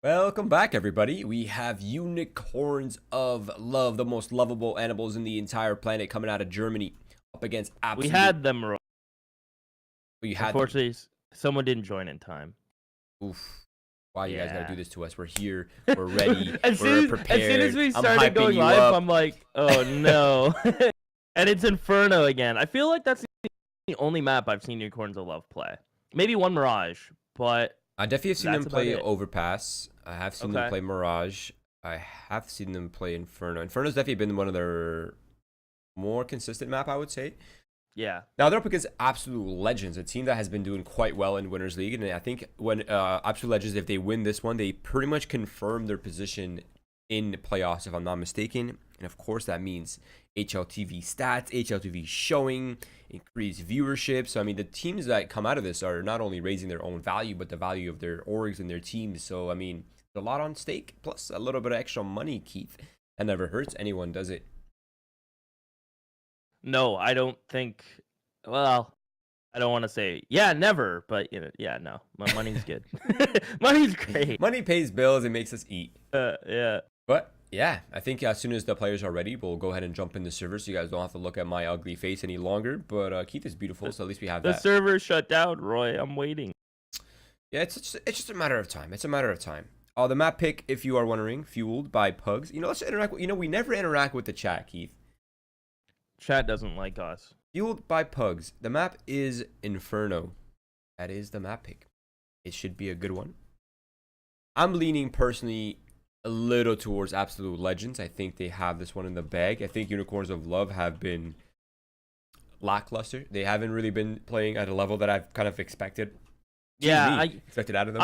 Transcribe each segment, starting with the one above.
Welcome back, everybody. We have Unicorns of Love, the most lovable animals in the entire planet, coming out of Germany, up against We absolute... had them wrong. We had Unfortunately, someone didn't join in time. Oof. Why you guys gotta do Yeah. this to us? We're here. We're ready. As We're soon prepared. as we I'm started hyping going you live, up. I'm like, oh no. And it's Inferno again. I feel like that's the only map I've seen Unicorns of Love play. Maybe one Mirage, but I definitely have seen them that's play about it. Overpass. I have seen them Okay. play Mirage. I have seen them play Inferno. Inferno's definitely been one of their more consistent map, I would say. Yeah. Now they're up against Absolute Legends, a team that has been doing quite well in Winners League, and I think when Absolute Legends, if they win this one, they pretty much confirm their position in the playoffs, if I'm not mistaken. And of course, that means HLTV stats, HLTV showing, increased viewership. So I mean, the teams that come out of this are not only raising their own value, but the value of their orgs and their teams. So I mean, a lot on stake, plus a little bit of extra money, Keith. That never hurts anyone, does it? No, I don't think. Well, I don't want to say yeah, never, but you know, yeah, no, my money's good. Money's great. Money pays bills and makes us eat. Yeah. But yeah, I think as soon as the players are ready, we'll go ahead and jump in the server so you guys don't have to look at my ugly face any longer. But Keith is beautiful, so at least we have The that. server shut down, Roy. I'm waiting. Yeah, it's just a matter of time. It's a matter of time. The map pick, if you are wondering, fueled by Pugs. You know, let's interact. We never interact with the chat, Keith. Chat doesn't like us. Fueled by Pugs. The map is Inferno. That is the map pick. It should be a good one. I'm leaning personally a little towards Absolute Legends. I think they have this one in the bag. I think Unicorns of Love have been lackluster. They haven't really been playing at a level that I've kind of expected. Yeah, Expected out of them.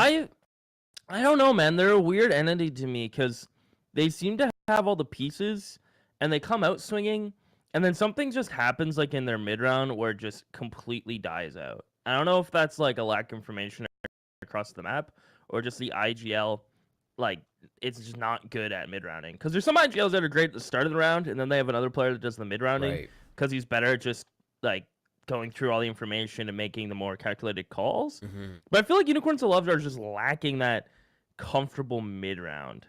I don't know, man. They're a weird entity to me because they seem to have all the pieces and they come out swinging, and then something just happens like in their mid round where it just completely dies out. I don't know if that's like a lack of information across the map or just the IGL, like it's just not good at mid rounding. Because there's some IGLs that are great at the start of the round, and then they have another player that does the mid rounding because he's better at just like going through all the information and making the more calculated calls. But I feel like Unicorns of Love are just lacking that comfortable mid round.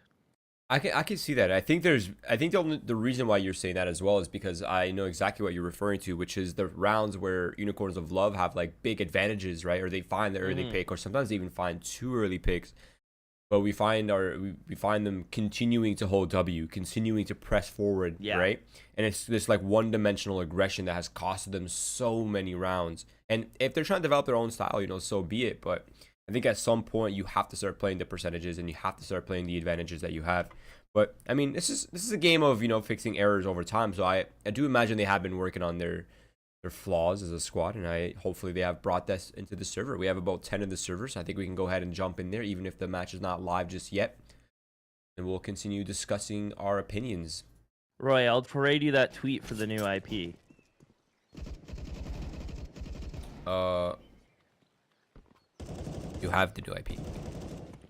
I can see that. I think the reason why you're saying that as well is because I know exactly what you're referring to, which is the rounds where Unicorns of Love have like big advantages, right? Or they find the early pick, or sometimes they even find two early picks. But we find them continuing to hold W, continuing to press forward, right? And it's this like one-dimensional aggression that has costed them so many rounds. And if they're trying to develop their own style, you know, so be it. But I think at some point you have to start playing the percentages and you have to start playing the advantages that you have. But I mean, this is a game of, you know, fixing errors over time. So I do imagine they have been working on their flaws as a squad, and hopefully they have brought this into the server. We have about 10 in the server, so I think we can go ahead and jump in there, even if the match is not live just yet. And we'll continue discussing our opinions. Roy, I'll parade you that tweet for the new IP. You have the new IP.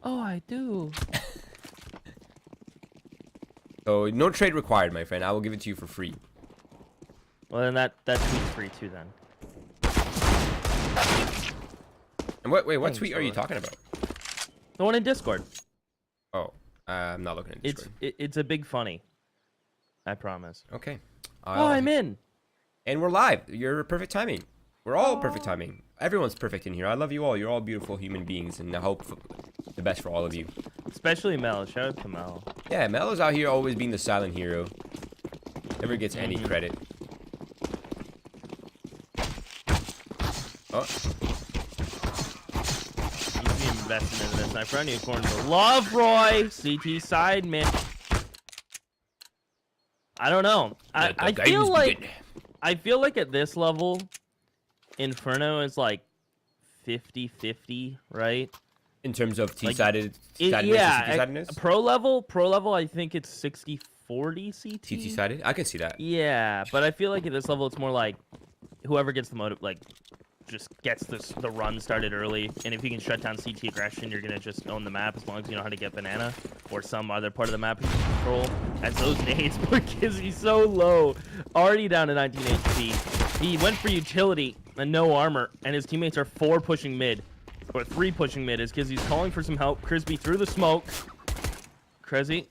Oh, I do. So no trade required, my friend. I will give it to you for free. Well, then that tweet's free too, then. And what tweet are you talking about? The one in Discord. Oh, I'm not looking at Discord. It's a big funny. I promise. Okay. Oh, I'm in. And we're live. You're perfect timing. We're all perfect timing. Everyone's perfect in here. I love you all. You're all beautiful human beings, and I hope the best for all of you. Especially Mel. Shout out to Mel. Yeah, Melo's out here always being the silent hero. Never gets any credit. Oh. You should be investing in this. My friend Unicorns of Love, Roy. CT side, man. I don't know. I feel like at this level, Inferno is like 50-50, right? In terms of T-sided, CT-sidedness? Pro level, I think it's 60-40 CT. TT-sided? I can see that. Yeah, but I feel like at this level, it's more like whoever gets the motive, like, just gets the run started early, and if you can shut down CT aggression, you're gonna just own the map as long as you know how to get banana or some other part of the map you can control. As those nades, poor Kizzy's so low, already down to 19 HP. He went for utility and no armor, and his teammates are 4 pushing mid. or 3 pushing mid is because he's calling for some help. Crispy through the smoke. Crazy.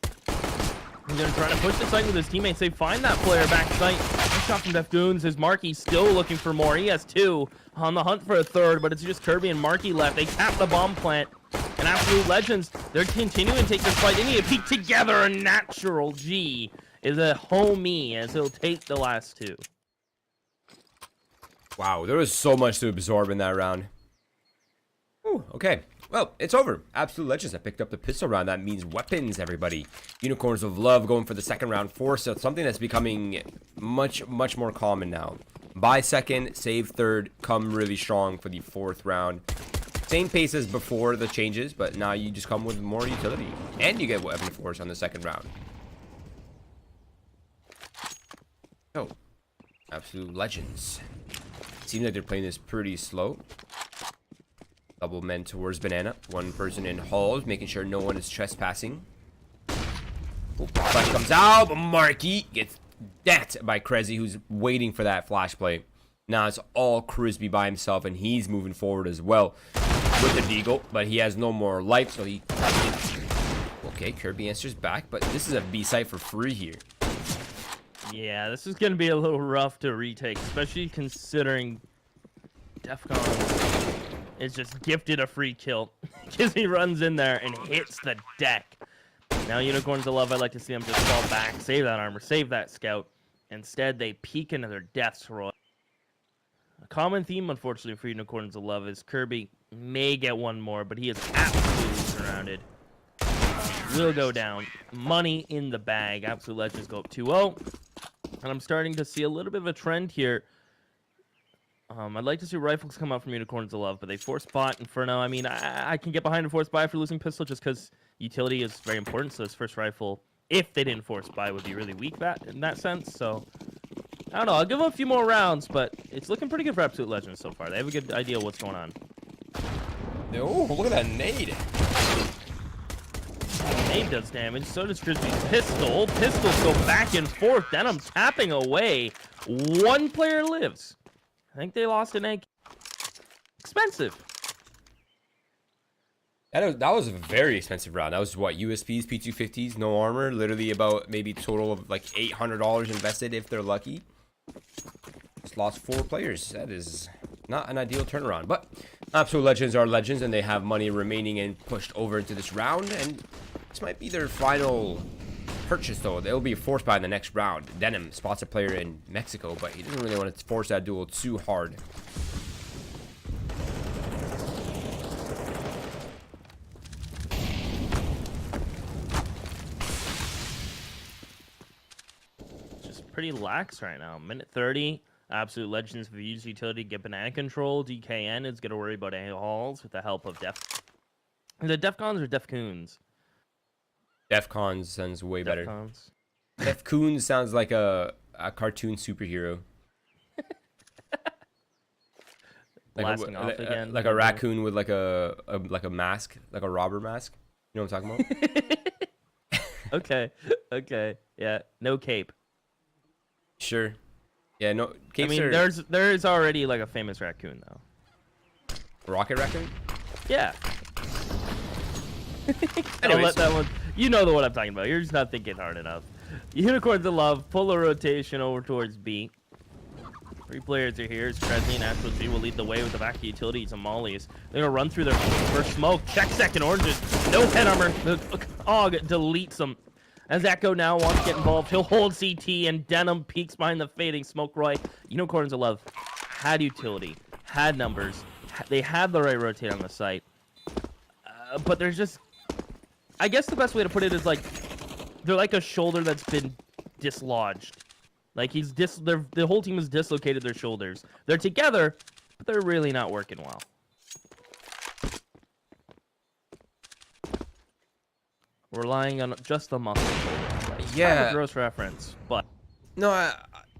He's going to try to push the site with his teammates. They find that player back site. Nice shot from Defgoons. His Marky still looking for more. He has 2 on the hunt for a 3rd, but it's just Kirby and Marky left. They tap the bomb plant. And Absolute Legends, they're continuing to take this fight. They need to peek together. A natural G is a homie as he'll take the last 2. Wow, there was so much to absorb in that round. Ooh, okay. Well, it's over. Absolute Legends have picked up the pistol round. That means weapons, everybody. Unicorns of Love going for the second round force. So it's something that's becoming much more common now. Buy second, save third, come really strong for the 4th round. Same pace as before the changes, but now you just come with more utility. And you get weapon force on the second round. So, Absolute Legends. Seems like they're playing this pretty slow. Double men towards Banana. 1 person in halls, making sure no one is trespassing. Oh, flash comes out, but Marky gets decked by Krezzy, who's waiting for that flash play. Now it's all Crispy by himself, and he's moving forward as well with the deagle, but he has no more life, so he... Okay, Kirby answers back, but this is a B site for free here. Yeah, this is going to be a little rough to retake, especially considering Defcon is just gifted a free kill because he runs in there and hits the deck. Now Unicorns of Love, I'd like to see them just fall back, save that armor, save that scout. Instead, they peek into their deaths roll. A common theme, unfortunately, for Unicorns of Love is Kirby may get 1 more, but he is absolutely surrounded. Will go down. Money in the bag. Absolute Legends go up 2-0. And I'm starting to see a little bit of a trend here. I'd like to see rifles come out from Unicorns of Love, but they force bot Inferno. I mean, I can get behind a force buy for losing pistol just because utility is very important. So this first rifle, if they didn't force buy, would be really weak in that sense. So I don't know. I'll give them a few more rounds, but it's looking pretty good for Absolute Legends so far. They have a good idea what's going on. Oh, look at that nade. Nade does damage. So does Crispy's pistol. Pistols go back and forth. Denim tapping away. 1 player lives. I think they lost an egg. Expensive. That was a very expensive round. That was what, USPs, P250s, no armor, literally about maybe total of like $800 invested if they're lucky. Just lost 4 players. That is not an ideal turnaround, but Absolute Legends are legends and they have money remaining and pushed over into this round, and this might be their final purchase though. They'll be forced by in the next round. Denim spots a player in Mexico, but he doesn't really want to force that duel too hard. Just pretty lax right now. Minute 30. Absolute Legends have used utility to get banana control. DKN is going to worry about A halls with the help of Is it Defcons or Defcoons? Defcons sounds way better. Defcons. Defcoons sounds like a cartoon superhero. Blasting off again. Like a raccoon with like a mask, like a robber mask. You know what I'm talking about? Okay. Yeah, no cape. Sure. Yeah, no capes. I mean, there's already like a famous raccoon though. Rocket raccoon? Yeah. I'll Anyways. let that one. You know what I'm talking about. You're just not thinking hard enough. Unicorns of Love, pull a rotation over towards B. 3 players are here. Screzzy and Astral G will lead the way with the back of utilities and mollies. They're going to run through their first smoke. Check second oranges. No head armor. The Og deletes them. As Echo now wants to get involved, he'll hold CT, and Denim peeks behind the fading smoke. Roy, Unicorns of Love had utility, had numbers. They had the right rotate on the site. But there's just... I guess the best way to put it is like... They're like a shoulder that's been dislodged. Like the whole team has dislocated their shoulders. They're together, but they're really not working well. Relying on just the muscle. Yeah. Kind of a gross reference, but No,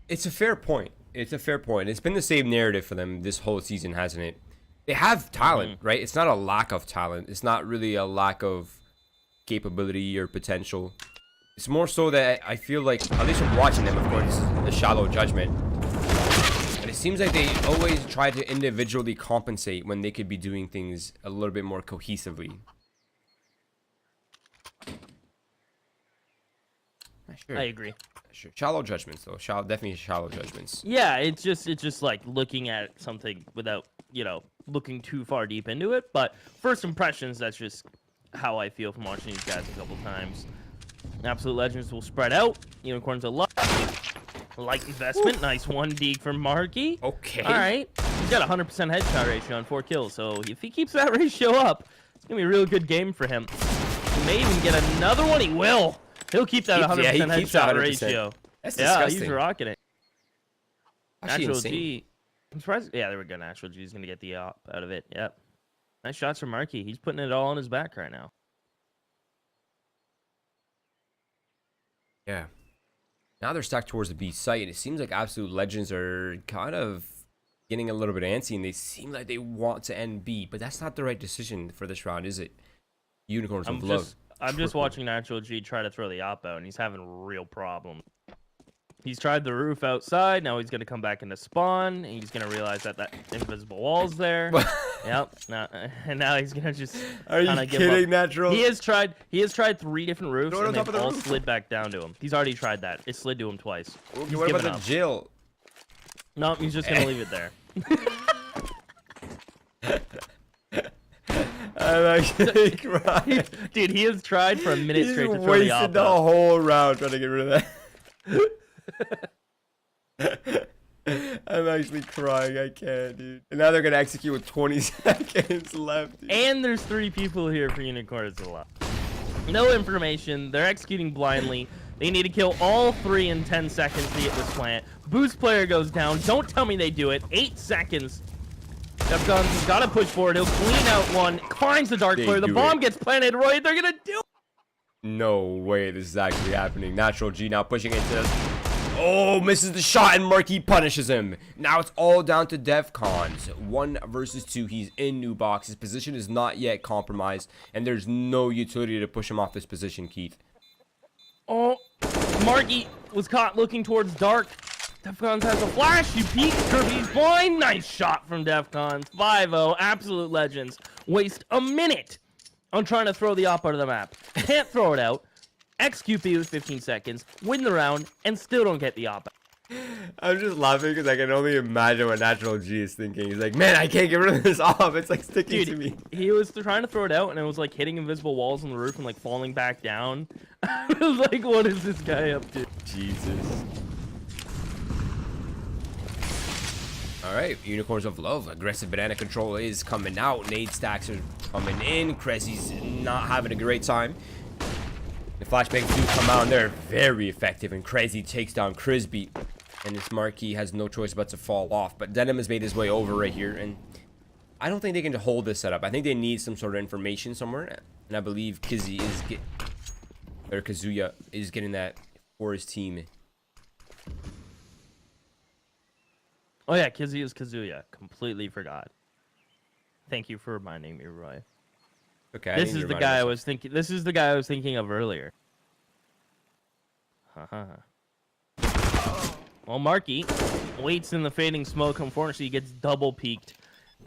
it's a fair point. It's a fair point. It's been the same narrative for them this whole season, hasn't it? They have talent, right? It's not a lack of talent. It's not really a lack of capability or potential. It's more so that I feel like, at least from watching them, of course, this is a shallow judgment. But it seems like they always try to individually compensate when they could be doing things a little bit more cohesively. Sure. I agree. Sure. Shallow judgments, though. Definitely shallow judgments. Yeah, it's just like looking at something without, looking too far deep into it. But first impressions, that's just how I feel from watching these guys a couple times. Absolute Legends will spread out. Unicorns of Luck. Light investment. Ooh. Nice 1D from Marky. Okay. All right. He's got a 100% headshot ratio on 4 kills. So if he keeps that ratio up, it's going to be a real good game for him. He may even get another one. He will. He'll keep that 100% headshot ratio. That's disgusting. He's rocking it. Actually Natural insane. G. I'm surprised. Yeah, there we go. Natural G is going to get the op out of it. Yep. Nice shots from Marky. He's putting it all on his back right now. Yeah. Now they're stacked towards the B site, and it seems like Absolute Legends are kind of getting a little bit antsy, and they seem like they want to end B, but that's not the right decision for this round, is it? Unicorns of Love. I'm just watching Natural G try to throw the op out, and he's having real problems. He's tried the roof outside. Now he's going to come back into spawn, and he's going to realize that invisible wall's there. Yep. And now he's going to just Are you kidding, Natural? He has tried 3 different roofs, and they've all slid back down to him. He's already tried that. It slid to him twice. Okay, what about the Jill? No, he's just going to leave it there. I'm actually crying. Dude, he has tried for a minute straight to throw the op out. He's wasted the whole round trying to get rid of that. I'm actually crying. I can't, dude. And now they're going to execute with 20 seconds left. Dude. And there's 3 people here for Unicorns of Love. No information. They're executing blindly. They need to kill all 3 in 10 seconds to get this plant. Boost player goes down. Don't tell me they do it. 8 seconds. Defcon's got to push forward. He'll clean out one. Finds the dark player. The bomb gets planted right. They're going to do it. No way this is actually happening. Natural G now pushing into this. Oh, misses the shot, and Marky punishes him. Now it's all down to Defcons. 1 versus 2. He's in new box. His position is not yet compromised, and there's no utility to push him off this position, Keith. Oh, Marky was caught looking towards dark. Defcons has a flash. He peeks. Kirby's blind. Nice shot from Defcons. 5-0. Absolute Legends. Waste a minute on trying to throw the op out of the map. Can't throw it out. Execute B with 15 seconds. Win the round. And still don't get the op out. I'm just laughing because I can only imagine what Natural G is thinking. He's like, man, I can't get rid of this op. It's like sticking to me. He was trying to throw it out, and it was like hitting invisible walls on the roof and like falling back down. I was like, what is this guy up to? Jesus. Alright, Unicorns of Love. Aggressive banana control is coming out. Nade stacks are coming in. Crazy's not having a great time. The flashbangs do come out, and they're very effective. And Crazy takes down Crisby. And this Marquee has no choice but to fall off. But Denim has made his way over right here. And I don't think they can hold this setup. I think they need some sort of information somewhere. And I believe Kazuya is getting that for his team. Oh yeah, Kizzy is Kazuya. Completely forgot. Thank you for reminding me, Roy. Okay. This is the guy I was thinking. This is the guy I was thinking of earlier. Well, Marky waits in the fading smoke. Unfortunately, he gets double peeked,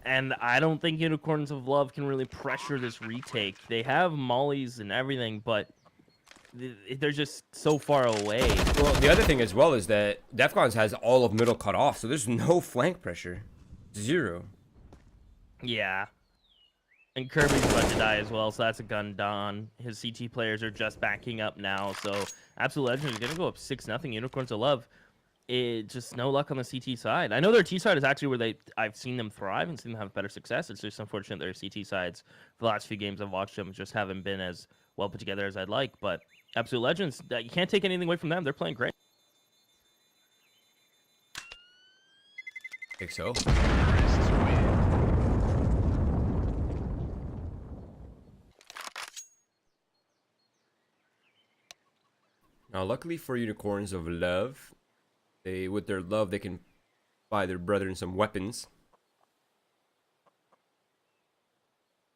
and I don't think Unicorns of Love can really pressure this retake. They have mollies and everything, but they're just so far away. Well, the other thing as well is that Defcons has all of middle cut off, so there's no flank pressure. 0. Yeah. And Kirby's about to die as well, so that's a gun done. His CT players are just backing up now, so Absolute Legends is going to go up 6-0. Unicorns of Love. Just no luck on the CT side. I know their T side is actually where I've seen them thrive and seen them have better success. It's just unfortunate their CT sides, for the last few games I've watched them, just haven't been as well put together as I'd like, but Absolute Legends, you can't take anything away from them. They're playing great. I think so. Now, luckily for Unicorns of Love, with their love, they can buy their brethren some weapons.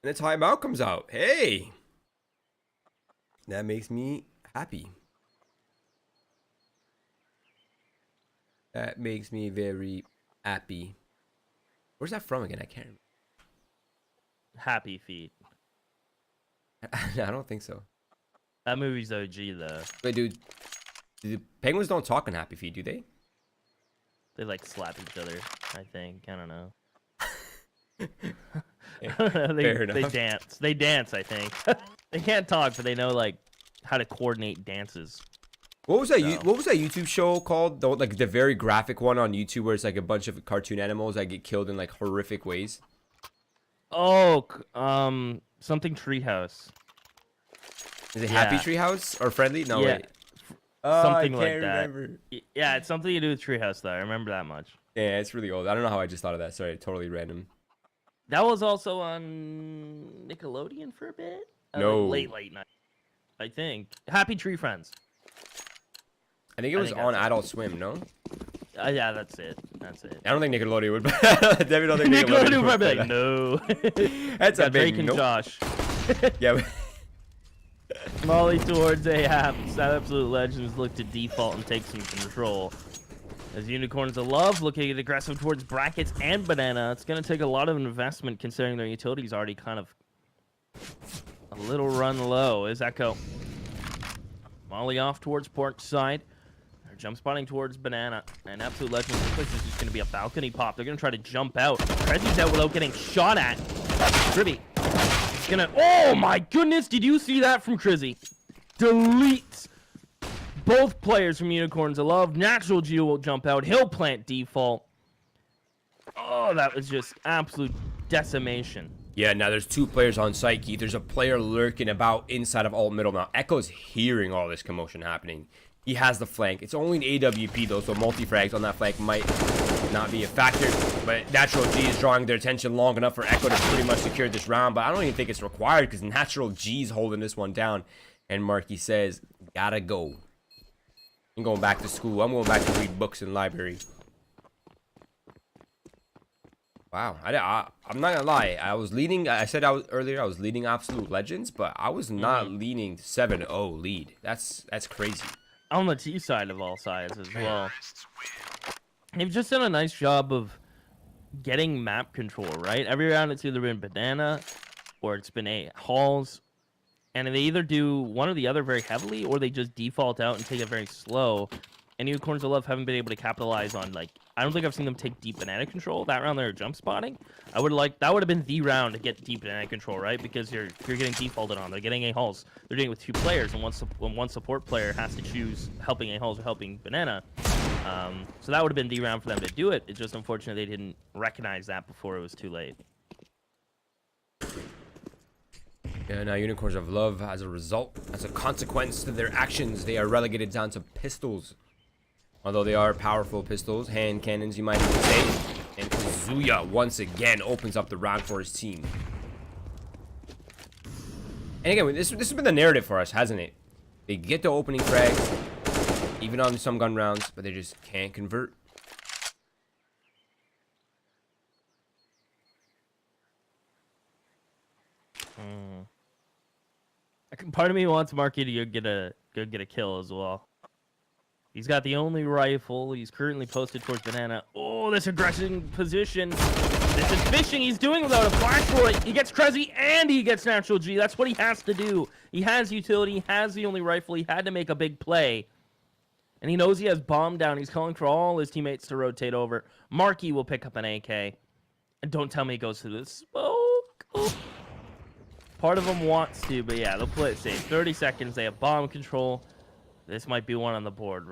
And the timeout comes out. Hey! That makes me happy. That makes me very Appy. Where's that from again? I can't remember. Happy Feet. I don't think so. That movie's OG though. Wait, dude. The penguins don't talk in Happy Feet, do they? They like slap each other, I think. I don't know. Fair They enough. dance. They dance, I think. They can't talk, but they know like how to coordinate dances. What was that? So. What was that YouTube show called? Like the very graphic one on YouTube, where it's like a bunch of cartoon animals that get killed in like horrific ways. Oh, something Treehouse. Is it Happy Treehouse or Friendly? No, Yeah. wait. Oh, Something I like can't that. remember. Yeah, it's something to do with Treehouse though. I remember that much. Yeah, it's really old. I don't know how I just thought of that. Sorry, totally random. That was also on Nickelodeon for a bit. No. Like late night. I think. Happy Tree Friends. I think it was on Adult Swim. No, Yeah, that's it. That's it. I don't think Nickelodeon would. Definitely don't think Nickelodeon would would. be like, no. That's a Got big Drake and nope. Josh. Yeah. Molly towards Ahab. Absolute Legends look to default and take some control. As Unicorns of Love looking at aggressive towards Brackets and Banana. It's going to take a lot of investment considering their utility's already kind of a little run low. Is Echo. Molly off towards Port Side. They're jump spotting towards Banana. And Absolute Legends looks like this is just going to be a balcony pop. They're going to try to jump out. Prezzy's out without getting shot at. Kribby. Gonna. Oh my goodness! Did you see that from Krizzy? Deletes both players from Unicorns of Love. Natural Geo will jump out. He'll plant default. Oh, that was just absolute decimation. Yeah, now there's two players on site, Keith. There's a player lurking about inside of alt middle now. Echo's hearing all this commotion happening. He has the flank. It's only an AWP though, so multi-frags on that flank might not be a factor. But Natural G is drawing their attention long enough for Echo to pretty much secure this round. But I don't even think it's required because Natural G's holding this one down. And Marky says, gotta go. I'm going back to school. I'm going back to read books in library. Wow, I'm not gonna lie. I was leading. I said earlier I was leading Absolute Legends, but I was not leading 7-0 lead. That's crazy. On the T side of all sides as well. They've just done a nice job of getting map control, right? Every round it's either been Banana or it's been Halls. And they either do one or the other very heavily, or they just default out and take it very slow. And Unicorns of Love haven't been able to capitalize on, like, I don't think I've seen them take deep banana control. That round they were jump spotting. That would have been the round to get deep banana control, right? Because you're getting defaulted on. They're getting A-Hulls. They're doing it with two players, and one support player has to choose helping A-Hulls or helping Banana. So that would have been the round for them to do it. It's just unfortunate they didn't recognize that before it was too late. Yeah, now Unicorns of Love, as a result, as a consequence to their actions, they are relegated down to pistols. Although they are powerful pistols, hand cannons, you might even say. And Kazuya once again opens up the round for his team. And again, this has been the narrative for us, hasn't it? They get the opening frags, even on some gun rounds, but they just can't convert. Part of me wants Marky to go get a kill as well. He's got the only rifle. He's currently posted towards Banana. Oh, this aggressive position. This is fishing. He's doing without a flash for it. He gets Krezzy and he gets Natural G. That's what he has to do. He has utility. He has the only rifle. He had to make a big play. And he knows he has bomb down. He's calling for all his teammates to rotate over. Marky will pick up an AK. And don't tell me he goes through the smoke. Oh. Part of them wants to, but yeah, they'll play it safe. 30 seconds. They have bomb control. This might be one on the board.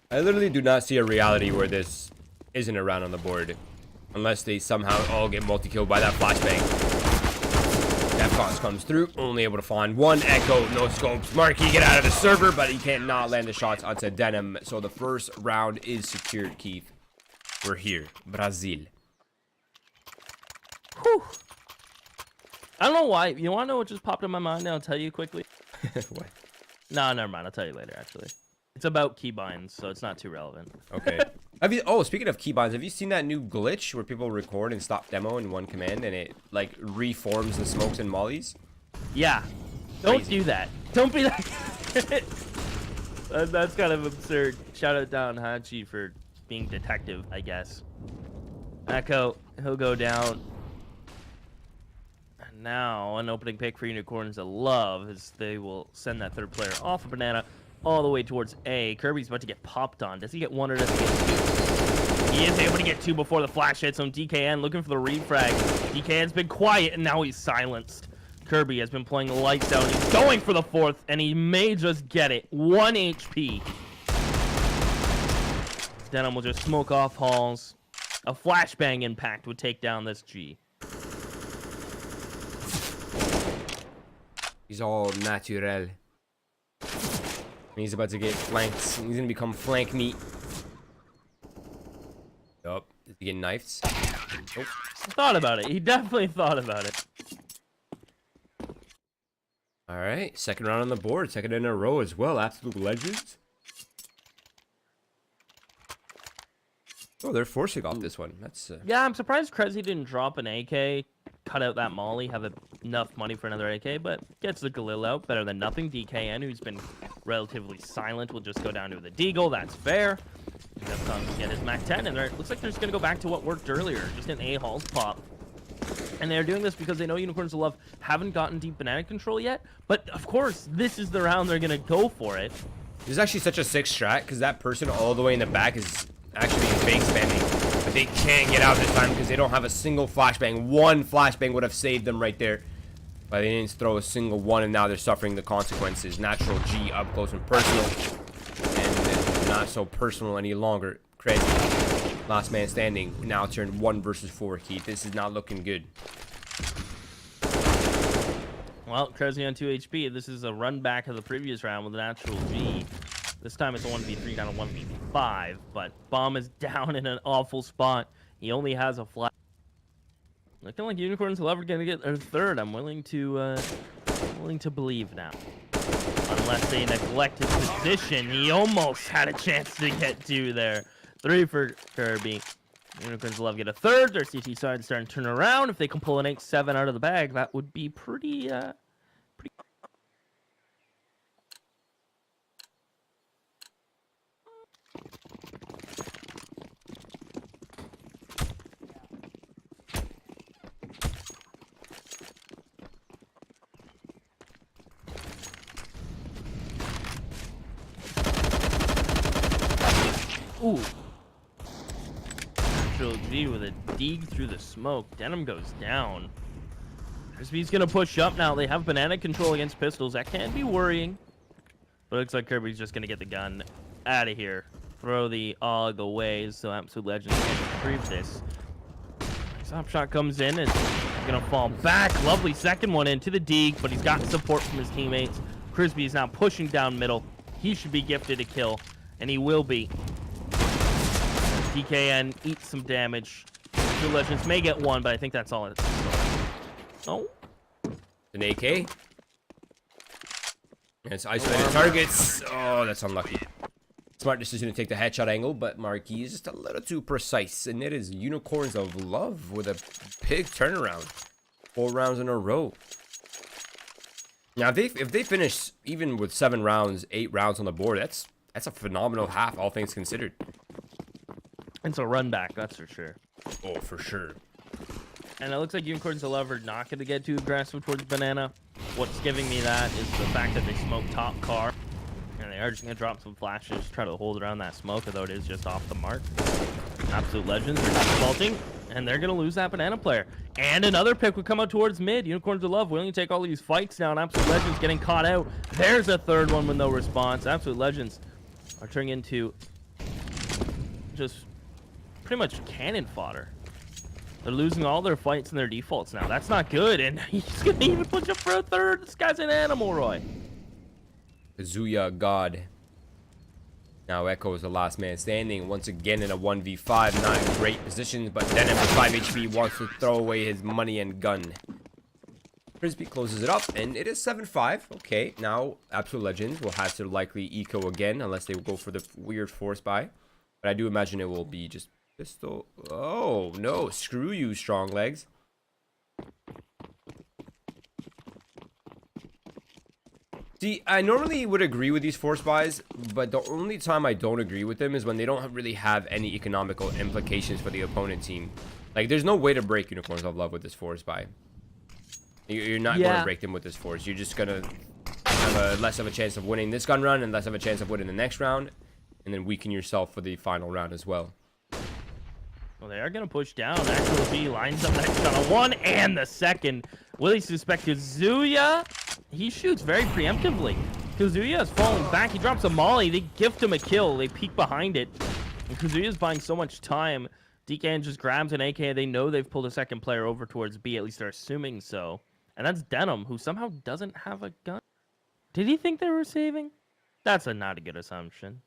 I literally do not see a reality where this isn't a round on the board. Unless they somehow all get multi-killed by that flashbang. Defcons comes through, only able to find one Echo, no scopes. Marky get out of the server, but he can't not land the shots onto Denim. So the first round is secured, Keith. We're here. Brazil. Whew. I don't know why. You want to know what just popped in my mind? I'll tell you quickly. What? No, never mind. I'll tell you later, actually. It's about keybinds, so it's not too relevant. Okay. Speaking of keybinds, have you seen that new glitch where people record and stop demo in one command and it like reforms the smokes and mollies? Yeah. Don't Crazy. do that. Don't be that. That's kind of absurd. Shout out down Hachi for being detective, I guess. Echo, he'll go down. And now an opening pick for Unicorns of Love as they will send that third player off a banana all the way towards A. Kirby's about to get popped on. Does he get one or does he get two? He is able to get two before the flash hits him. DKN looking for the refrag. DKN's been quiet and now he's silenced. Kirby has been playing lights out. He's going for the fourth, and he may just get it. 1 HP. Denim will just smoke off halls. A flashbang impact would take down this G. He's all natural. He's about to get flanked. He's gonna become flank meat. Yup. Did he get knifed? Nope. Thought about it. He definitely thought about it. All right, second round on the board, second in a row as well. Absolute legends. Oh, they're forcing off this one. That's Yeah, I'm surprised Krezi didn't drop an AK, cut out that molly, have enough money for another AK, but gets the Galil out. Better than nothing. DKN, who's been relatively silent, will just go down to the Deagle. That's fair. Defcon can get his Mac 10, and it looks like they're just going to go back to what worked earlier, just an A-Halls pop. And they're doing this because they know Unicorns of Love haven't gotten deep banana control yet. But, of course, this is the round they're going to go for it. This is actually such a sick strat, because that person all the way in the back is actually fake spamming. But they can't get out this time because they don't have a single flashbang. One flashbang would have saved them right there. But they didn't throw a single one, and now they're suffering the consequences. Natural G up close and personal. And it's not so personal any longer. Crazy. Last man standing. Now turned 1 versus 4, Keith. This is not looking good. Well, Krezi on 2 HP. This is a run back of the previous round with an actual G. This time it's a 1v3, not a 1v5. But Bomb is down in an awful spot. He only has a flash. Looking like Unicorns are going to get their third. I'm willing to believe now. Unless they neglect his position. He almost had a chance to get 2 there. 3 for Kirby. Unicorns Love get a third. Their CT side starting to turn around. If they can pull an 8-7 out of the bag, that would be pretty. Ooh. Natural G with a dig through the smoke. Denim goes down. Crispy's gonna push up now. They have banana control against pistols. That can be worrying. But it looks like Kirby's just gonna get the gun out of here. Throw the AUG away so Absolute Legends can retrieve this. Top shot comes in and gonna fall back. Lovely second one into the dig, but he's got support from his teammates. Crispy is now pushing down middle. He should be gifted a kill, and he will be. DKN eats some damage. Two Legends may get 1, but I think that's all it's. Oh. An AK. And it's isolated targets. Oh, that's unlucky. Smart decision to take the headshot angle, but Marquis is just a little too precise. And it is Unicorns of Love with a big turnaround. 4 rounds in a row. Now, if they finish even with 7 rounds, 8 rounds on the board, that's a phenomenal half, all things considered. It's a run back, that's for sure. Oh, for sure. And it looks like Unicorns of Love are not going to get too aggressive towards Banana. What's giving me that is the fact that they smoke top car. And they are just going to drop some flashes, try to hold around that smoke, although it is just off the mark. Absolute Legends are defaulting, and they're going to lose that Banana player. And another pick would come out towards mid. Unicorns of Love willing to take all these fights down. Absolute Legends getting caught out. There's a third one with no response. Absolute Legends are turning into just pretty much cannon fodder. They're losing all their fights and their defaults now. That's not good, and he's going to even push up for a third. This guy's an animal, Roy. Kazuya God. Now Echo is the last man standing. Once again in a 1v5. Not in great positions, but Denim with 5 HP wants to throw away his money and gun. Frisbee closes it up, and it is 7-5. Okay, now Absolute Legends will have to likely eco again, unless they go for the weird force buy. But I do imagine it will be just pistol. Oh, no. Screw you, strong legs. See, I normally would agree with these force buys, but the only time I don't agree with them is when they don't really have any economical implications for the opponent team. Like, there's no way to break Unicorns of Love with this force buy. You're not going to break them with this force. You're just going to have less of a chance of winning this gun run and less of a chance of winning the next round, and then weaken yourself for the final round as well. Well, they are going to push down. Actual B lines up that shot on one and the second. Willie suspect Kazuya. He shoots very preemptively. Kazuya is falling back. He drops a molly. They gift him a kill. They peek behind it. And Kazuya is buying so much time. DKN just grabs an AK. They know they've pulled a second player over towards B. At least they're assuming so. And that's Denim, who somehow doesn't have a gun. Did he think they were saving? That's not a good assumption.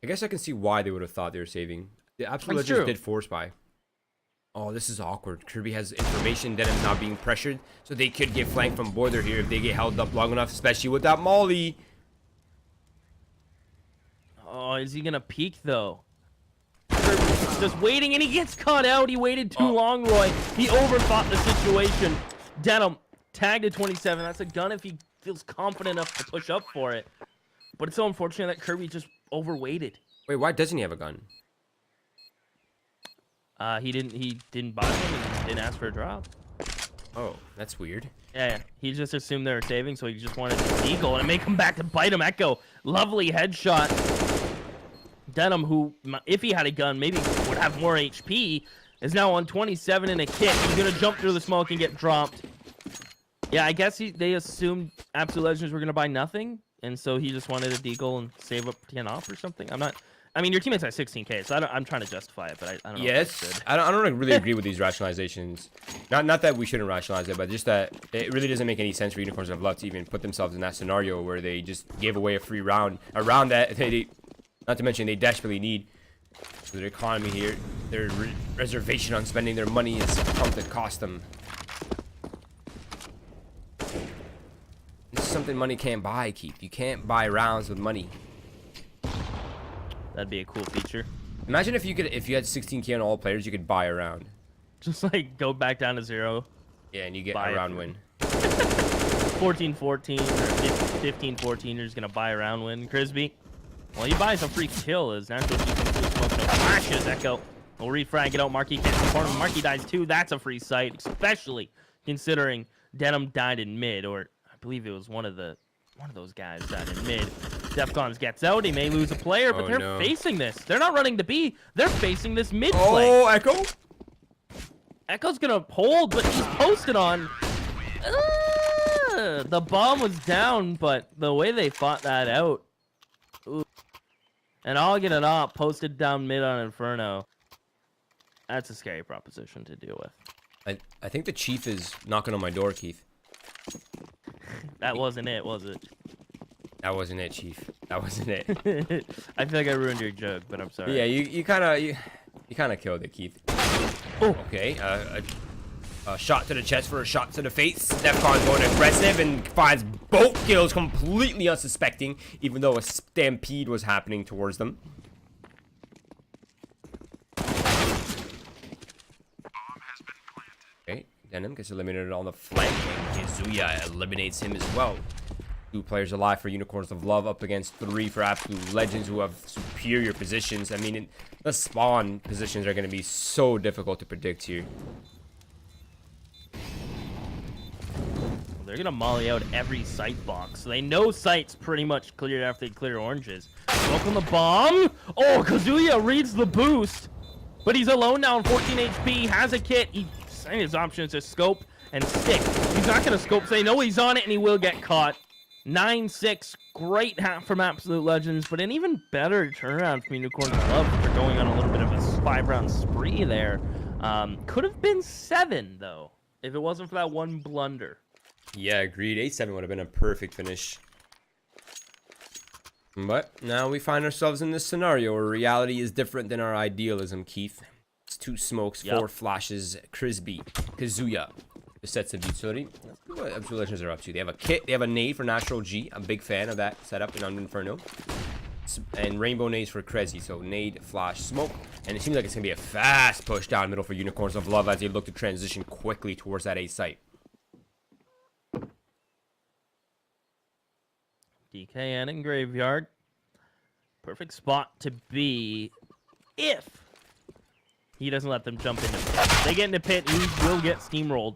I guess I can see why they would have thought they were saving. The Absolute That's Legends true. did force buy. Oh, this is awkward. Kirby has information that is not being pressured, so they could get flanked from Boiler here if they get held up long enough, especially with that molly. Oh, is he gonna peek though? Just waiting, and he gets caught out. He waited too long, Roy. He overthought the situation. Denim tagged at 27. That's a gun if he feels confident enough to push up for it. But it's so unfortunate that Kirby just overweighted. Wait, why doesn't he have a gun? He didn't buy one and didn't ask for a drop. Oh, that's weird. Yeah, he just assumed they were saving, so he just wanted to eagle and make him back to bite him. Echo, lovely headshot. Denim, who, if he had a gun, maybe would have more HP, is now on 27 and a kit. He's gonna jump through the smoke and get dropped. Yeah, I guess they assumed Absolute Legends were gonna buy nothing, and so he just wanted a deagle and save up 10 off or something. I mean, your teammate's at 16K, so I'm trying to justify it, but I don't know. Yes, I don't really agree with these rationalizations. Not that we shouldn't rationalize it, but just that it really doesn't make any sense for Unicorns of Love to even put themselves in that scenario where they just gave away a free round, a round that they not to mention they desperately need. So their economy here, their reservation on spending their money is something that cost them. This is something money can't buy, Keith. You can't buy rounds with money. That'd be a cool feature. Imagine if you had 16K on all players, you could buy a round. Just like go back down to 0. Yeah, and you get a round win. 14-14 or 15-14, you're just gonna buy a round win. Crisby, well, he buys a free kill as Natural G comes through smoke. No flashes. Echo will refrag it out. Marky can't support him. Marky dies too. That's a free sight, especially considering Denim died in mid, or I believe it was one of those guys died in mid. Defcons gets out. He may lose a player, but they're facing this. They're not running to B. They're facing this mid play. Oh, Echo. Echo's gonna hold, but he's posted on. The bomb was down, but the way they fought that out. Ooh. And I'll get it up, posted down mid on Inferno. That's a scary proposition to deal with. I think the Chief is knocking on my door, Keith. That wasn't it, was it? That wasn't it, Chief. That wasn't it. I feel like I ruined your joke, but I'm sorry. Yeah, you kind of killed it, Keith. Oh. Okay, a shot to the chest for a shot to the face. Defcon's going aggressive and finds both kills completely unsuspecting, even though a stampede was happening towards them. Okay, Denim gets eliminated on the flank, and Kazuya eliminates him as well. 2 players alive for Unicorns of Love up against 3 for Absolute Legends, who have superior positions. I mean, the spawn positions are going to be so difficult to predict here. They're gonna molly out every sight box. They know sight's pretty much cleared after they clear oranges. Smoke on the bomb. Oh, Kazuya reads the boost, but he's alone now on 14 HP. Has a kit. He's saying his options to scope and stick. He's not gonna scope. They know he's on it, and he will get caught. 9-6, great half from Absolute Legends, but an even better turnaround from Unicorns of Love for going on a little bit of a 5-round spree there. Could have been 7 though, if it wasn't for that one blunder. Yeah, agreed. 8-7 would have been a perfect finish. But now we find ourselves in this scenario where reality is different than our idealism, Keith. It's 2 smokes, 4 flashes, Crisby, Kazuya. The sets of utility. What Absolute Legends are up to? They have a kit, they have a nade for Natural G. I'm a big fan of that setup in Inferno. And rainbow nades for Crazy. So nade, flash, smoke. And it seems like it's going to be a fast push down middle for Unicorns of Love as they look to transition quickly towards that A site. DKN in graveyard. Perfect spot to be if he doesn't let them jump into pit. If they get into pit, he will get steamrolled.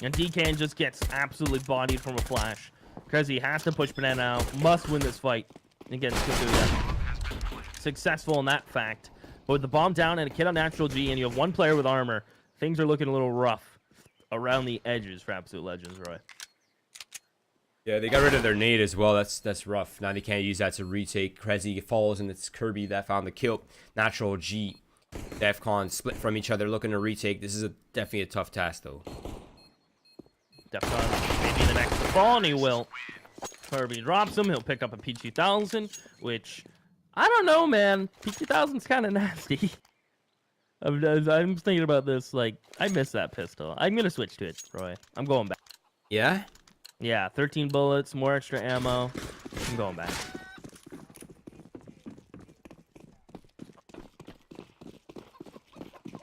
And DKN just gets absolutely bodied from a flash. Crazy has to push Banana out. Must win this fight against Kazuya. Successful in that fact. But with the bomb down and a kid on natural G, and you have one player with armor, things are looking a little rough around the edges for Absolute Legends, Roy. Yeah, they got rid of their nade as well. That's rough. Now they can't use that to retake. Krezi falls, and it's Kirby that found the kill. Natural G, Defcon split from each other, looking to retake. This is definitely a tough task, though. Defcon maybe the next to fall, and he will. Kirby drops him. He'll pick up a P2000, which, I don't know, man. P2000's kind of nasty. I'm thinking about this, like, I miss that pistol. I'm going to switch to it, Roy. I'm going back. Yeah? Yeah, 13 bullets, more extra ammo. I'm going back.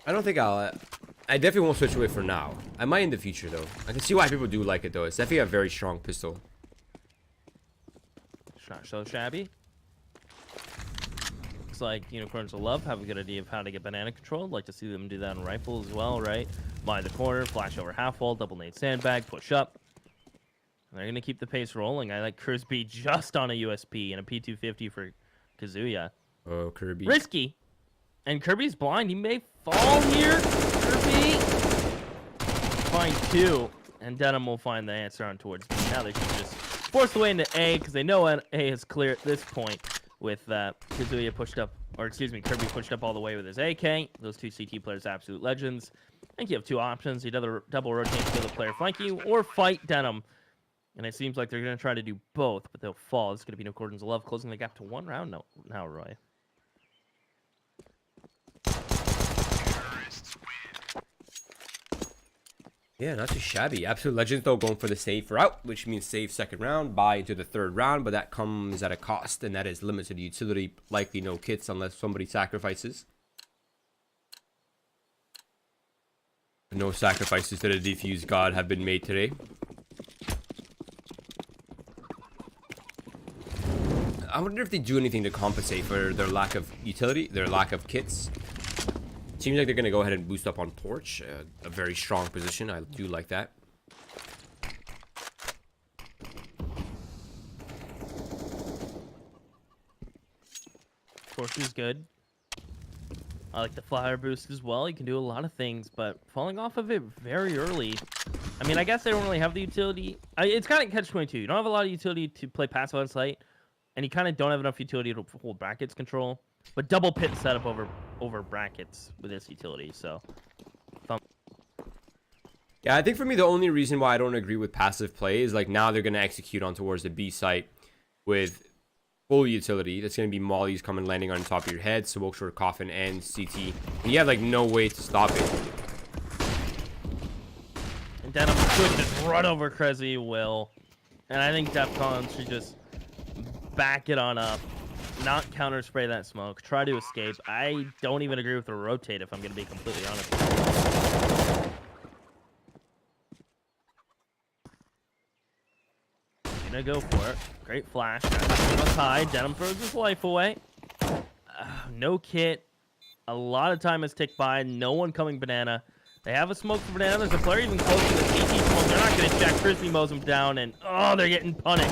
I don't think I definitely won't switch away for now. I might in the future, though. I can see why people do like it, though. It's definitely a very strong pistol. It's not so shabby. Looks like Unicorns of Love have a good idea of how to get banana controlled. Like to see them do that in rifle as well, right? Mind the corner, flash over half wall, double nade sandbag, push up. They're going to keep the pace rolling. I like Kirby just on a USP and a P250 for Kazuya. Oh, Kirby. Risky. And Kirby's blind. He may fall here. Kirby. Find two. And Denim will find the answer on towards B. Now they should just force the way into A because they know A is clear at this point with Kazuya pushed up, or excuse me, Kirby pushed up all the way with his AK. Those two CT players, absolute legends. I think you have two options. You either double rotate to kill the player flanking you or fight Denim. And it seems like they're going to try to do both, but they'll fall. It's going to be no Accordance of Love, closing the gap to one round now, Roy. Yeah, not too shabby. Absolute Legends, though, going for the save route, which means save second round, buy into the third round, but that comes at a cost, and that is limited utility, likely no kits unless somebody sacrifices. No sacrifices to the defuse god have been made today. I wonder if they do anything to compensate for their lack of utility, their lack of kits. Seems like they're going to go ahead and boost up on Torch. A very strong position. I do like that. Torch is good. I like the flyer boost as well. You can do a lot of things, but falling off of it very early. I mean, I guess they don't really have the utility. It's kind of catch-22. You don't have a lot of utility to play passive on site. And you kind of don't have enough utility to hold brackets control. But double pit setup over brackets with this utility, so. Yeah, I think for me, the only reason why I don't agree with passive play is like now they're going to execute on towards the B site with full utility. That's going to be mollies coming landing on top of your head, smoke short, coffin, and CT. And you have like no way to stop it. And Denim could just run over Krezi Will. And I think Defcon should just back it on up, not counter spray that smoke, try to escape. I don't even agree with the rotate if I'm going to be completely honest. Gonna go for it. Great flash. High. Denim throws his life away. No kit. A lot of time has ticked by. No one coming banana. They have a smoke for banana. There's a player even close to the CT smoke. They're not going to check. Frisbee mows him down, and oh, they're getting punished.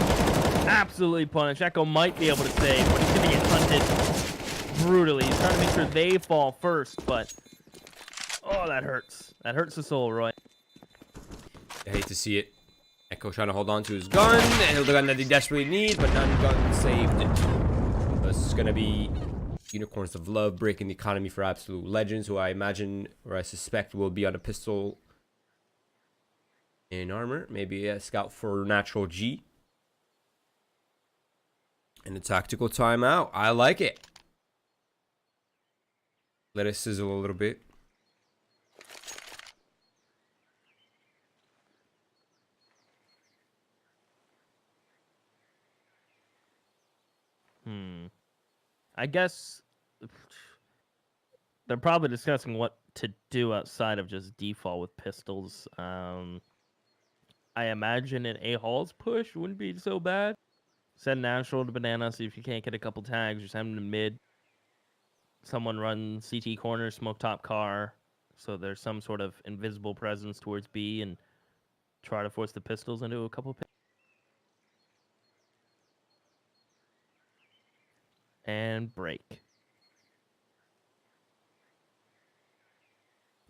Absolutely punished. Echo might be able to save, but he's going to get hunted brutally. He's trying to make sure they fall first, but oh, that hurts. That hurts the soul, Roy. I hate to see it. Echo trying to hold on to his gun, and the gun that they desperately need, but none gun saved. This is going to be Unicorns of Love breaking the economy for Absolute Legends, who I imagine, or I suspect, will be on a pistol in armor. Maybe a scout for Natural G. And a tactical timeout. I like it. Let it sizzle a little bit. I guess they're probably discussing what to do outside of just default with pistols. I imagine an A-Hall's push wouldn't be so bad. Send natural to banana. See if you can't get a couple tags. Or send him to mid. Someone run CT corner, smoke top car. So there's some sort of invisible presence towards B and try to force the pistols into a couple. And break.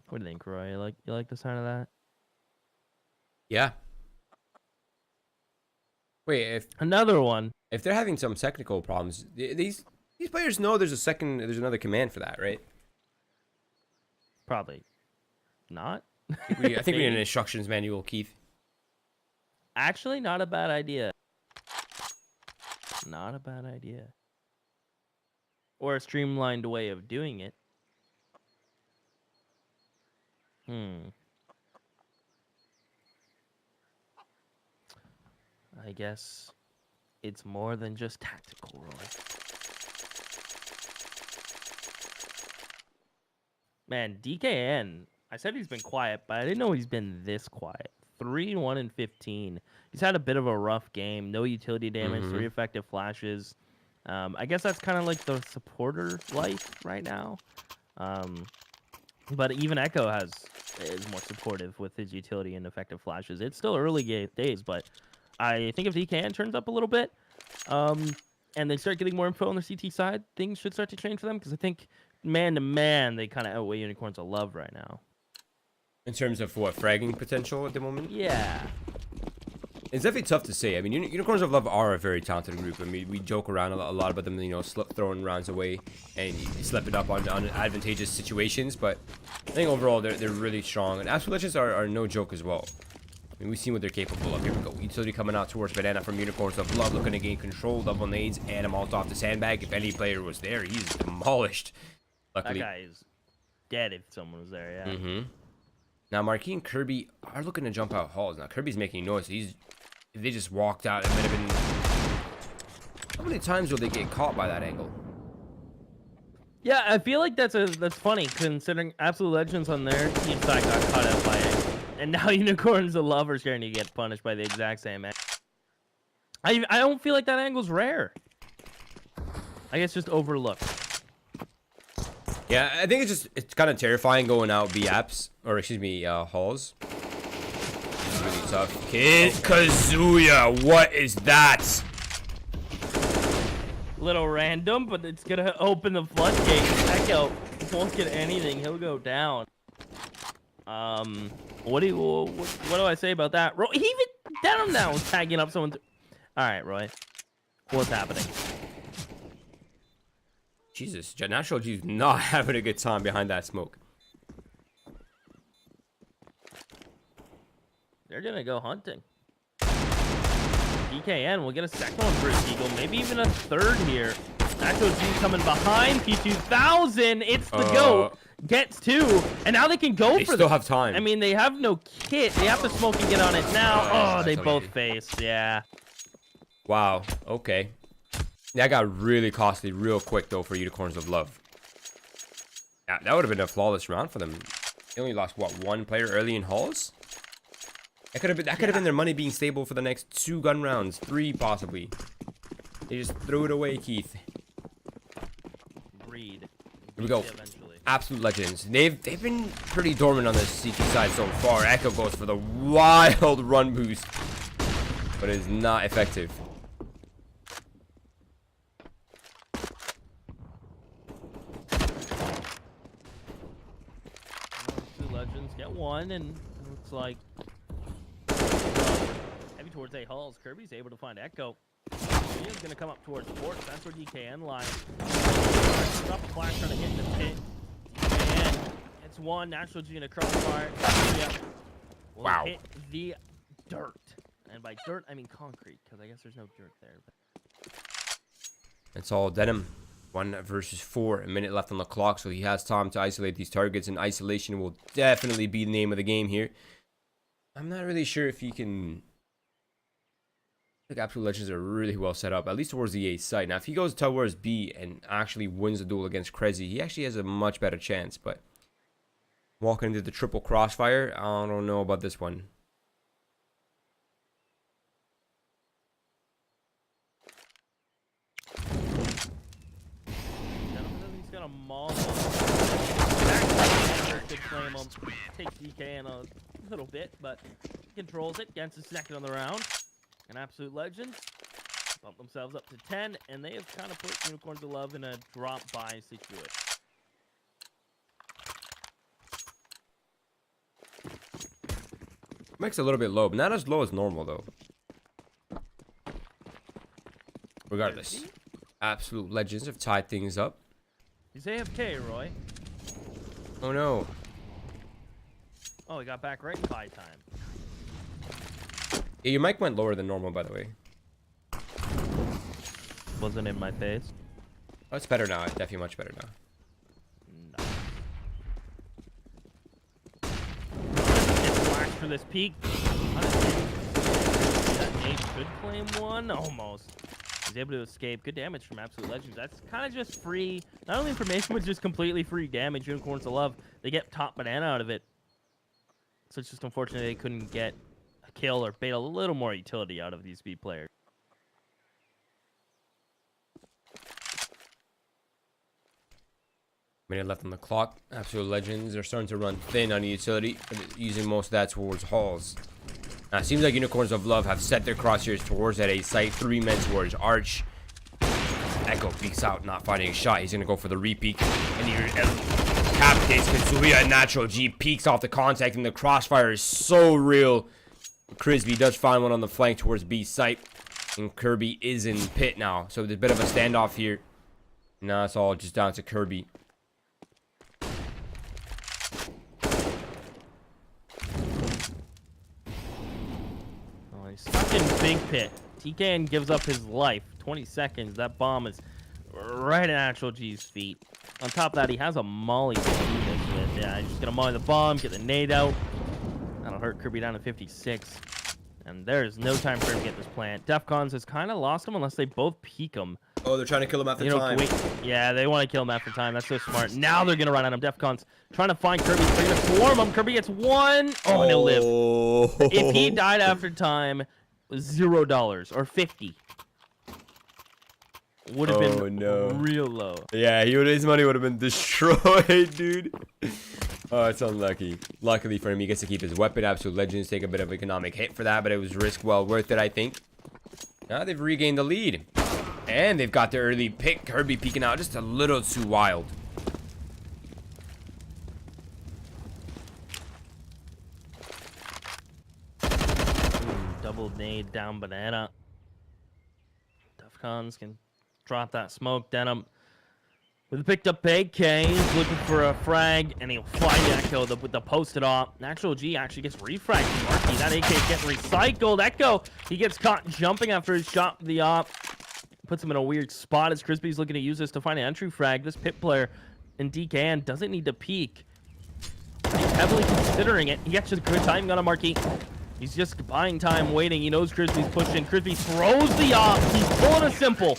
What do you think, Roy? You like the sound of that? Yeah. Wait, Another one. if they're having some technical problems, these players know there's another command for that, right? Probably not. I think we need an instructions manual, Keith. Actually, not a bad idea. Not a bad idea. Or a streamlined way of doing it. I guess it's more than just tactical, Roy. Man, DKN, I said he's been quiet, but I didn't know he's been this quiet. 3-1-15. He's had a bit of a rough game. No utility damage, 3 effective flashes. I guess that's kind of like the supporter life right now. But even Echo is more supportive with his utility and effective flashes. It's still early days, but I think if DKN turns up a little bit, and they start getting more info on the CT side, things should start to change for them, because I think man-to-man, they kind of outweigh Unicorns of Love right now. In terms of what, fragging potential at the moment? Yeah. It's definitely tough to say. I mean, Unicorns of Love are a very talented group. I mean, we joke around a lot about them, you know, throwing rounds away and slipping up on advantageous situations. But I think overall, they're really strong. And Absolute Legends are no joke as well. I mean, we've seen what they're capable of. Here we go. Utility coming out towards Banana from Unicorns of Love, looking to gain control. Double nades and a Molotov the sandbag. If any player was there, he's demolished. Luckily. That guy is dead if someone was there, yeah. Now, Marquis and Kirby are looking to jump out halls. Now, Kirby's making noise. If they just walked out, it might have been... How many times will they get caught by that angle? Yeah, I feel like that's funny, considering Absolute Legends on their team side got caught out by it. And now Unicorns of Love are starting to get punished by the exact same angle. I don't feel like that angle's rare. I guess just overlooked. Yeah, I think it's kind of terrifying going out B-apps, or excuse me, halls. It's really tough. Kid Kazuya, what is that? Little random, but it's gonna open the floodgates. Echo won't get anything. He'll go down. What do I say about that? He even down now was tagging up someone. All right, Roy, what's happening? Jesus, Natural G's not having a good time behind that smoke. They're gonna go hunting. DKN will get a second one for his Eagle, maybe even a third here. Natural G coming behind P2000. It's the GOAT. Gets 2, and now they can go they for still have time. I mean, they have no kit. They have to smoke and get on it now. Oh, they both faced. Yeah. Wow. Okay. That got really costly real quick, though, for Unicorns of Love. Yeah, that would have been a flawless round for them. They only lost, what, 1 player early in halls? That could have been their money being stable for the next 2 gun rounds. 3, possibly. They just threw it away, Keith. Breed. Here we go. Absolute Legends. They've been pretty dormant on the CT side so far. Echo goes for the wild run boost, but it is not effective. Absolute Legends get 1, and it looks like heavy towards A halls. Kirby's able to find Echo. He's gonna come up towards Fort. That's where DKN line. Drop a flash trying to hit the pit. And it's 1. Natural G in a crossfire. Yeah. Wow. Hit the dirt. And by dirt, I mean concrete, because I guess there's no dirt there. But... It's all Denim. 1 versus 4. A minute left on the clock, so he has time to isolate these targets, and isolation will definitely be the name of the game here. I'm not really sure if he can... I think Absolute Legends are really well set up, at least towards the A side. Now, if he goes towards B and actually wins the duel against Krezi, he actually has a much better chance, but walking into the triple crossfire, I don't know about this one. gonna maul him. Back could flame him. Takes DK in a little bit, but he controls it. Gets his second on the round. An absolute legend. Bump themselves up to 10, and they have kind of put Unicorns of Love in a drop-by situation. Makes it a little bit low, but not as low as normal though. Regardless, absolute legends have tied things up. He's AFK, Roy. Oh no. Oh, he got back right in buy time. Yeah, your mic went lower than normal, by the way. Wasn't in my face. Oh, it's better now. It's definitely much better now. No. Gets flashed for this peak. That Nate could claim one. Almost. He's able to escape. Good damage from Absolute Legends. That's kind of just free. Not only information, but just completely free damage. Unicorns of Love. They get top banana out of it. So it's just unfortunate they couldn't get a kill or bait a little more utility out of these B players. Minute left on the clock. Absolute Legends are starting to run thin on the utility, using most of that towards Halls. Now, it seems like Unicorns of Love have set their crosshairs towards that A site. 3 men towards Arch. Echo peeks out, not finding a shot. He's going to go for the repeak. And he captains Katsuya. Natural G peeks off the contact, and the crossfire is so real. Crisby does find one on the flank towards B site. And Kirby is in pit now. So there's a bit of a standoff here. Now it's all just down to Kirby. Stuck in big pit. TKN gives up his life. 20 seconds. That bomb is right at Natural G's feet. On top of that, he has a molly to do this with. Yeah, he's just gonna molly the bomb, get the nade out. That'll hurt Kirby down to 56. And there's no time for him to get this plant. Defcons has kind of lost him unless they both peek him. Oh, they're trying to kill him after time. Yeah, they want to kill him after time. That's so smart. Now they're gonna run at him. Defcons trying to find Kirby. They're gonna swarm him. Kirby gets one. Oh, and he'll live. If he died after time, $0 or 50 would have been real low. Yeah, his money would have been destroyed, dude. Oh, it's unlucky. Luckily for him, he gets to keep his weapon. Absolute Legends take a bit of economic hit for that, but it was risk well worth it, I think. Now they've regained the lead. And they've got the early pick. Kirby peeking out just a little too wild. Double nade down banana. Defcons can drop that smoke. Denim with a picked up AK. He's looking for a frag, and he'll find Echo with the posted off. Natural G actually gets refragged from Marky. That AK is getting recycled. Echo, he gets caught jumping after his shot the op. Puts him in a weird spot as Crispy's looking to use this to find an entry frag. This pit player in DKN doesn't need to peek. He's heavily considering it. He gets the good timing on a Marky. He's just buying time, waiting. He knows Crispy's pushing. Crispy throws the op. He's pulling a simple.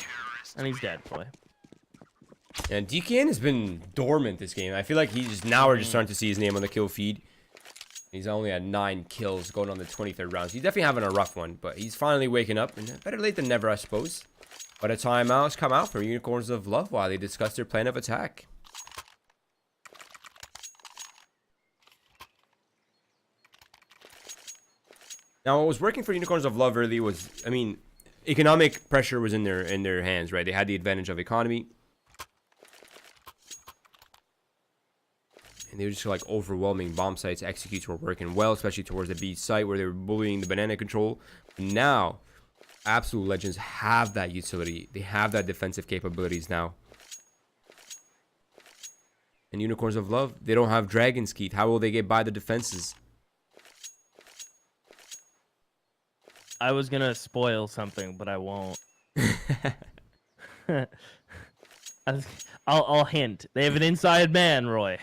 And he's dead, boy. And DKN has been dormant this game. I feel like we're just starting to see his name on the kill feed. He's only at 9 kills going on the 23rd round. So he's definitely having a rough one, but he's finally waking up. And better late than never, I suppose. But a timeout has come out for Unicorns of Love while they discuss their plan of attack. Now, what was working for Unicorns of Love early was, I mean, economic pressure was in their hands, right? They had the advantage of economy. And they were just like overwhelming bomb sites. Executes were working well, especially towards the B site where they were bullying the banana control. Now, Absolute Legends have that utility. They have that defensive capabilities now. And Unicorns of Love, they don't have Dragon's Keith. How will they get by the defenses? I was gonna spoil something, but I won't. I'll hint. They have an inside man, Roy.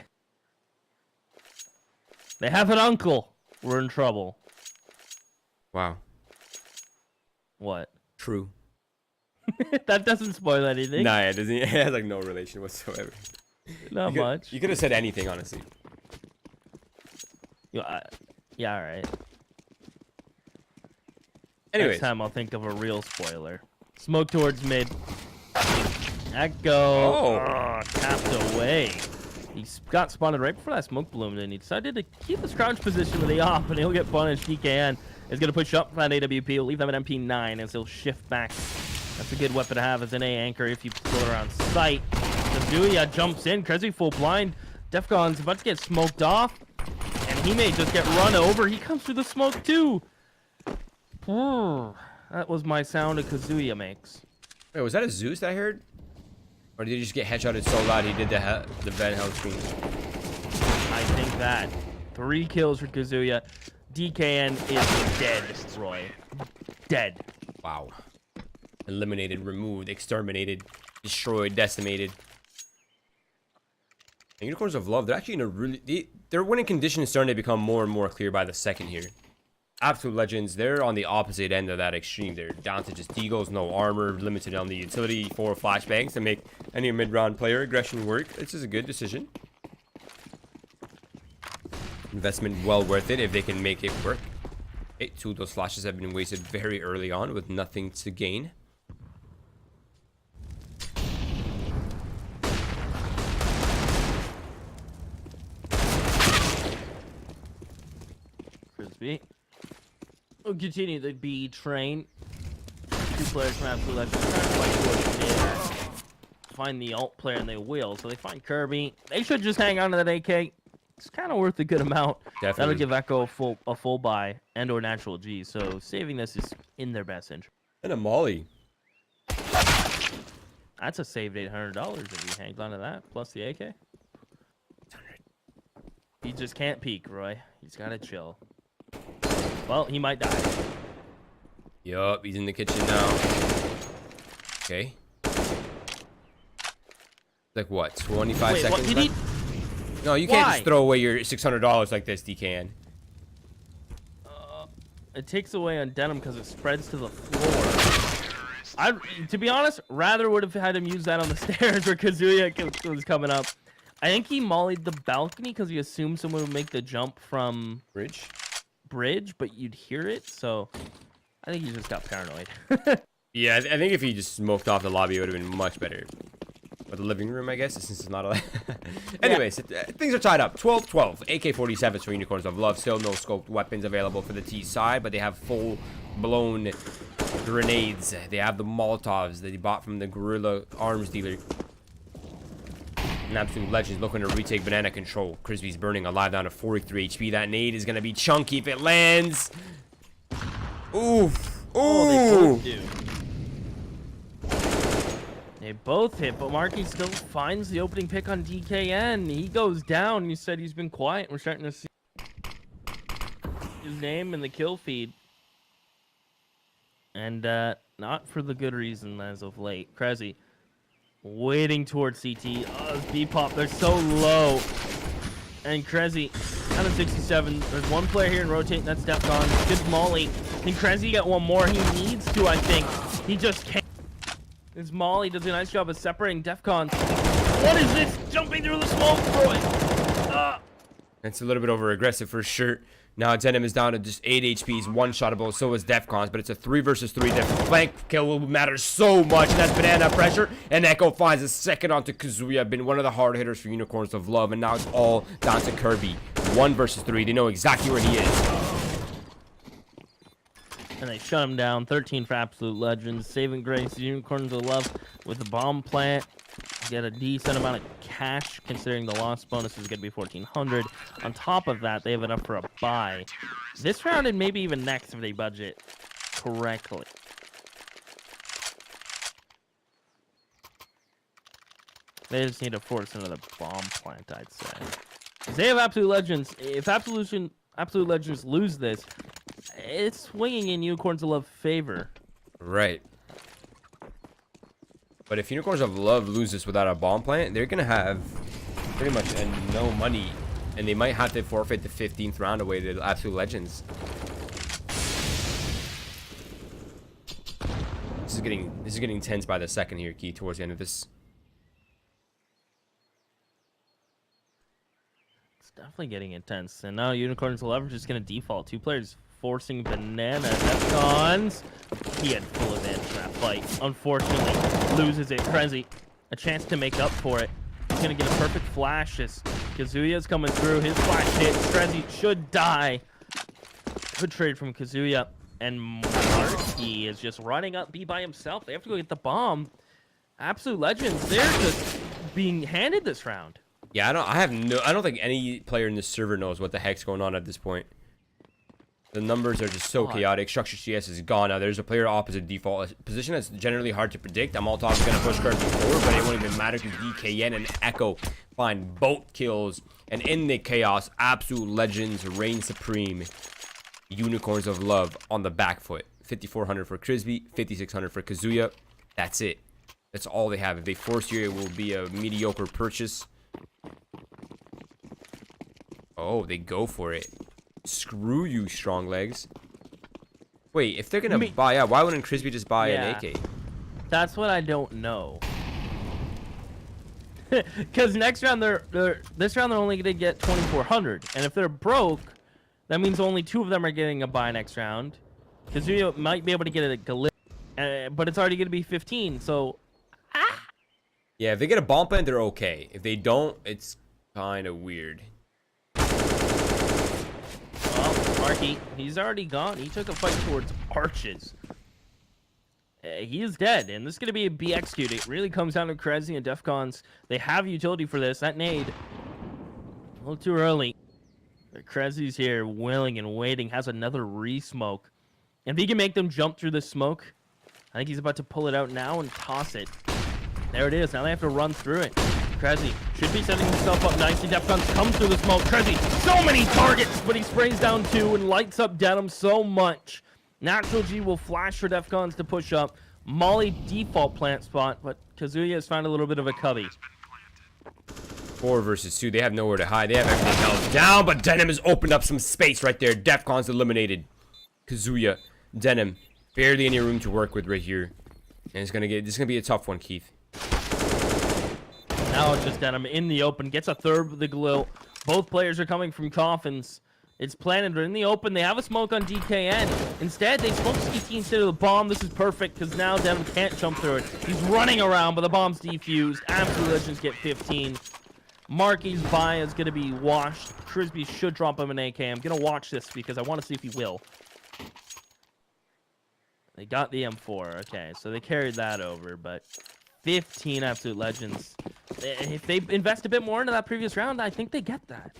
They have an uncle. We're in trouble. Wow. What? True. That doesn't spoil anything. Nah, it doesn't. It has like no relation whatsoever. Not much. You could have said anything, honestly. Yeah, all right. Anyways. Next time I'll think of a real spoiler. Smoke towards mid. Echo. Oh. Tapped away. He got spotted right before that smoke balloon, and he decided to keep his crouch position with the op, and he'll get punished. DKN is going to push up that AWP. He'll leave them at MP9 as he'll shift back. That's a good weapon to have as an A anchor if you pull it around sight. Kazuya jumps in. Crazy full blind. Defcon's about to get smoked off, and he may just get run over. He comes through the smoke too. That was my sound a Kazuya makes. Wait, was that a Zeus that I heard? Or did he just get headshotted so loud he did the Van Hell scream? I think that. 3 kills for Kazuya. DKN is dead, Roy. Dead. Wow. Eliminated, removed, exterminated, destroyed, decimated. And Unicorns of Love, they're actually in a really... Their winning condition is starting to become more and more clear by the second here. Absolute Legends, they're on the opposite end of that extreme. They're down to just deagles, no armor, limited on the utility, 4 flashbangs to make any mid-round player aggression work. This is a good decision. Investment well worth it if they can make it work. Okay, 2 of those flashes have been wasted very early on with nothing to gain. Crispy. We'll continue the B train. 2 players from Absolute Legends trying to fight towards mid. Find the alt player and they will. So they find Kirby. They should just hang on to that AK. It's kind of worth a good amount. Definitely. That'll give Echo a full buy and or natural G. So saving this is in their best interest. And a Molly. That's a saved $800 if he hangs on to that plus the AK. He just can't peek, Roy. He's got to chill. Well, he might die. Yup, he's in the kitchen now. Okay. Like what, 25 Wait, seconds what? Did he... No, you can't just throw away your $600 like this, DKN. It takes away on denim because it spreads to the floor. To be honest, rather would have had him use that on the stairs where Kazuya was coming up. I think he mollied the balcony because he assumed someone would make the jump from bridge, but you'd hear it. So I think he just got paranoid. Yeah, I think if he just smoked off the lobby, it would have been much better. Or the living room, I guess, since it's not allowed. Anyways, things are tied up. 12-12. AK-47s for Unicorns of Love. Still no scoped weapons available for the T side, but they have full-blown grenades. They have the Molotovs that they bought from the Guerrilla Arms dealer. An Absolute Legends looking to retake banana control. Crispy's burning alive down to 43 HP. That nade is going to be chunky if it lands. Oof. Ooh. Oh, they both do. They both hit, but Marky still finds the opening pick on DKN. He goes down. He said he's been quiet. We're starting to see his name in the kill feed. And not for the good reason as of late. Crazy waiting towards CT. Oh, B-pop, they're so low. And Krezi out of 67. There's one player here in rotate, and that's Defcon. Good Molly. Can Krezi get one more? He needs to, I think. He just can't. This Molly does a nice job of separating Defcon. What is this? Jumping through the smoke, Roy. It's a little bit over aggressive for sure. Now Denim is down to just 8 HPs, one-shottable, so is Defcon's, but it's a 3 versus 3. The flank kill will matter so much, and that's banana pressure, and Echo finds a second onto Kazuya, been one of the hard hitters for Unicorns of Love, and now it's all down to Kirby. 1 versus 3, they know exactly where he is. And they shut him down. 13 for Absolute Legends. Saving grace, Unicorns of Love with the bomb plant. Get a decent amount of cash, considering the loss bonus is going to be 1,400. On top of that, they have enough for a buy. This round and maybe even next if they budget correctly. They just need to force another bomb plant, I'd say. They have Absolute Legends. If Absolute Legends lose this, it's swinging in Unicorns of Love favor. Right. But if Unicorns of Love loses without a bomb plant, they're going to have pretty much no money. And they might have to forfeit the 15th round away to Absolute Legends. This is getting tense by the second here, Key, towards the end of this. It's definitely getting intense. And now Unicorns of Love are just going to default. 2 players forcing banana Defcons. He had full advantage in that fight. Unfortunately, loses it. Crazy a chance to make up for it. He's going to get a perfect flash as Kazuya's coming through. His flash hit. Strezzy should die. Good trade from Kazuya. And Marky is just running up B by himself. They have to go get the bomb. Absolute Legends, they're just being handed this round. Yeah, I don't think any player in this server knows what the heck's going on at this point. The numbers are just so chaotic. Structure CS is gone now. There's a player opposite default, a position that's generally hard to predict. Molotov is going to push Kirby forward, but it won't even matter because DKN and Echo find both kills. And in the chaos, Absolute Legends reign supreme. Unicorns of Love on the back foot. 5,400 for Crisby, 5,600 for Kazuya. That's it. That's all they have. If they force you, it will be a mediocre purchase. Oh, they go for it. Screw you, strong legs. Wait, if they're gonna buy out, why wouldn't Crisby just buy an AK? That's what I don't know. Because next round this round they're only gonna get 2,400, and if they're broke, that means only 2 of them are getting a buy next round. Kazuya might be able to get a Galil, but it's already gonna be 15. So, yeah, if they get a bomb plant, they're okay. If they don't, it's kind of weird. Well, Marky, he's already gone. He took a fight towards Arches. He is dead, and this is going to be a BX queue. It really comes down to Crazy and Defcons. They have utility for this. That nade, a little too early. Crazy's here, willing and waiting, has another re-smoke. And if he can make them jump through the smoke, I think he's about to pull it out now and toss it. There it is. Now they have to run through it. Crazy should be setting himself up nicely. Defcons comes through the smoke. Crazy, so many targets, but he sprays down 2 and lights up Denim so much. Natural G will flash for Defcons to push up. Molly default plant spot, but Kazuya has found a little bit of a cubby. 4 versus 2. They have nowhere to hide. They have everything else down, but Denim has opened up some space right there. Defcons eliminated. Kazuya, Denim, barely any room to work with right here. And this is gonna be a tough one, Keith. Now it's just Denim in the open, gets a third with the Galil. Both players are coming from coffins. It's planted, but in the open, they have a smoke on DKN. Instead, they smoke CT instead of the bomb. This is perfect, because now Denim can't jump through it. He's running around, but the bomb's defused. Absolute Legends get 15. Marky's buy is going to be washed. Crisby should drop him an AK. I'm going to watch this, because I want to see if he will. They got the M4. Okay, so they carried that over, but 15 Absolute Legends. If they invest a bit more into that previous round, I think they get that.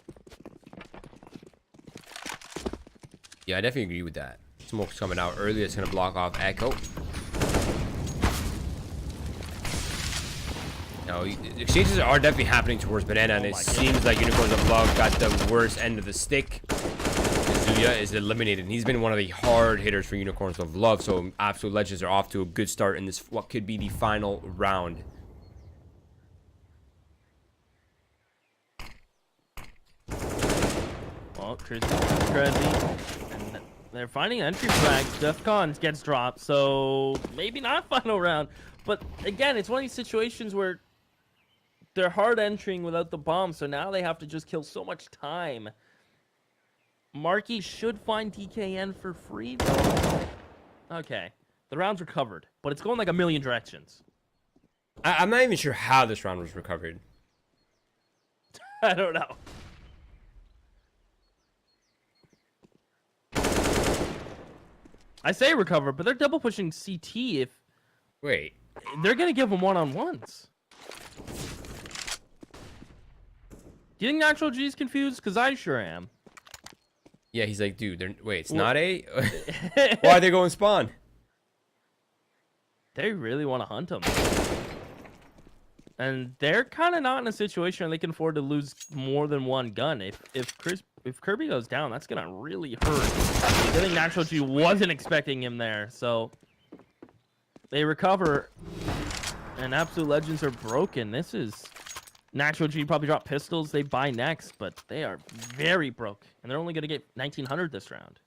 Yeah, I definitely agree with that. Smoke's coming out early. It's going to block off Echo. No, exchanges are definitely happening towards Banana, and it seems like Unicorns of Love got the worst end of the stick. Kazuya is eliminated, and he's been one of the hard hitters for Unicorns of Love, so Absolute Legends are off to a good start in this, what could be the final round. Well, Crazy. And they're finding entry flags. Defcons gets dropped, so maybe not final round. But again, it's one of these situations where they're hard entering without the bomb, so now they have to just kill so much time. Marky should find DKN for free, though. Okay, the round's recovered, but it's going like a million directions. I'm not even sure how this round was recovered. I don't know. I say recover, but they're double pushing CT if... Wait. They're going to give them one-on-ones. Do you think Natural G's confused? Because I sure am. Yeah, he's like, dude, wait, it's not A? Why are they going spawn? They really want to hunt him. And they're kind of not in a situation where they can afford to lose more than one gun. If Kirby goes down, that's going to really hurt. I think Natural G wasn't expecting him there, so they recover. And Absolute Legends are broken. This is... Natural G probably drop pistols. They buy next, but they are very broke. And they're only going to get 1,900 this round.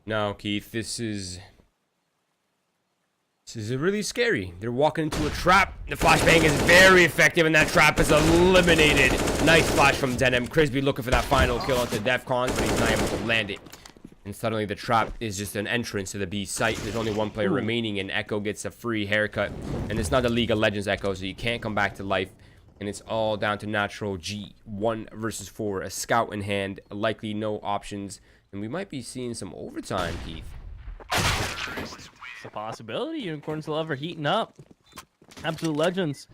No, Keith, this is This is really scary. They're walking into a trap. The flashbang is very effective, and that trap is eliminated. Nice flash from Denim. Crisby looking for that final kill onto Defcon, but he's not able to land it. And suddenly the trap is just an entrance to the B site. There's only one player remaining, and Echo gets a free haircut. And it's not the League of Legends Echo, so you can't come back to life. And it's all down to Natural G. 1 versus 4. A scout in hand. Likely no options. And we might be seeing some overtime, Keith. It's a possibility. Unicorns Love are heating up. Absolute Legends.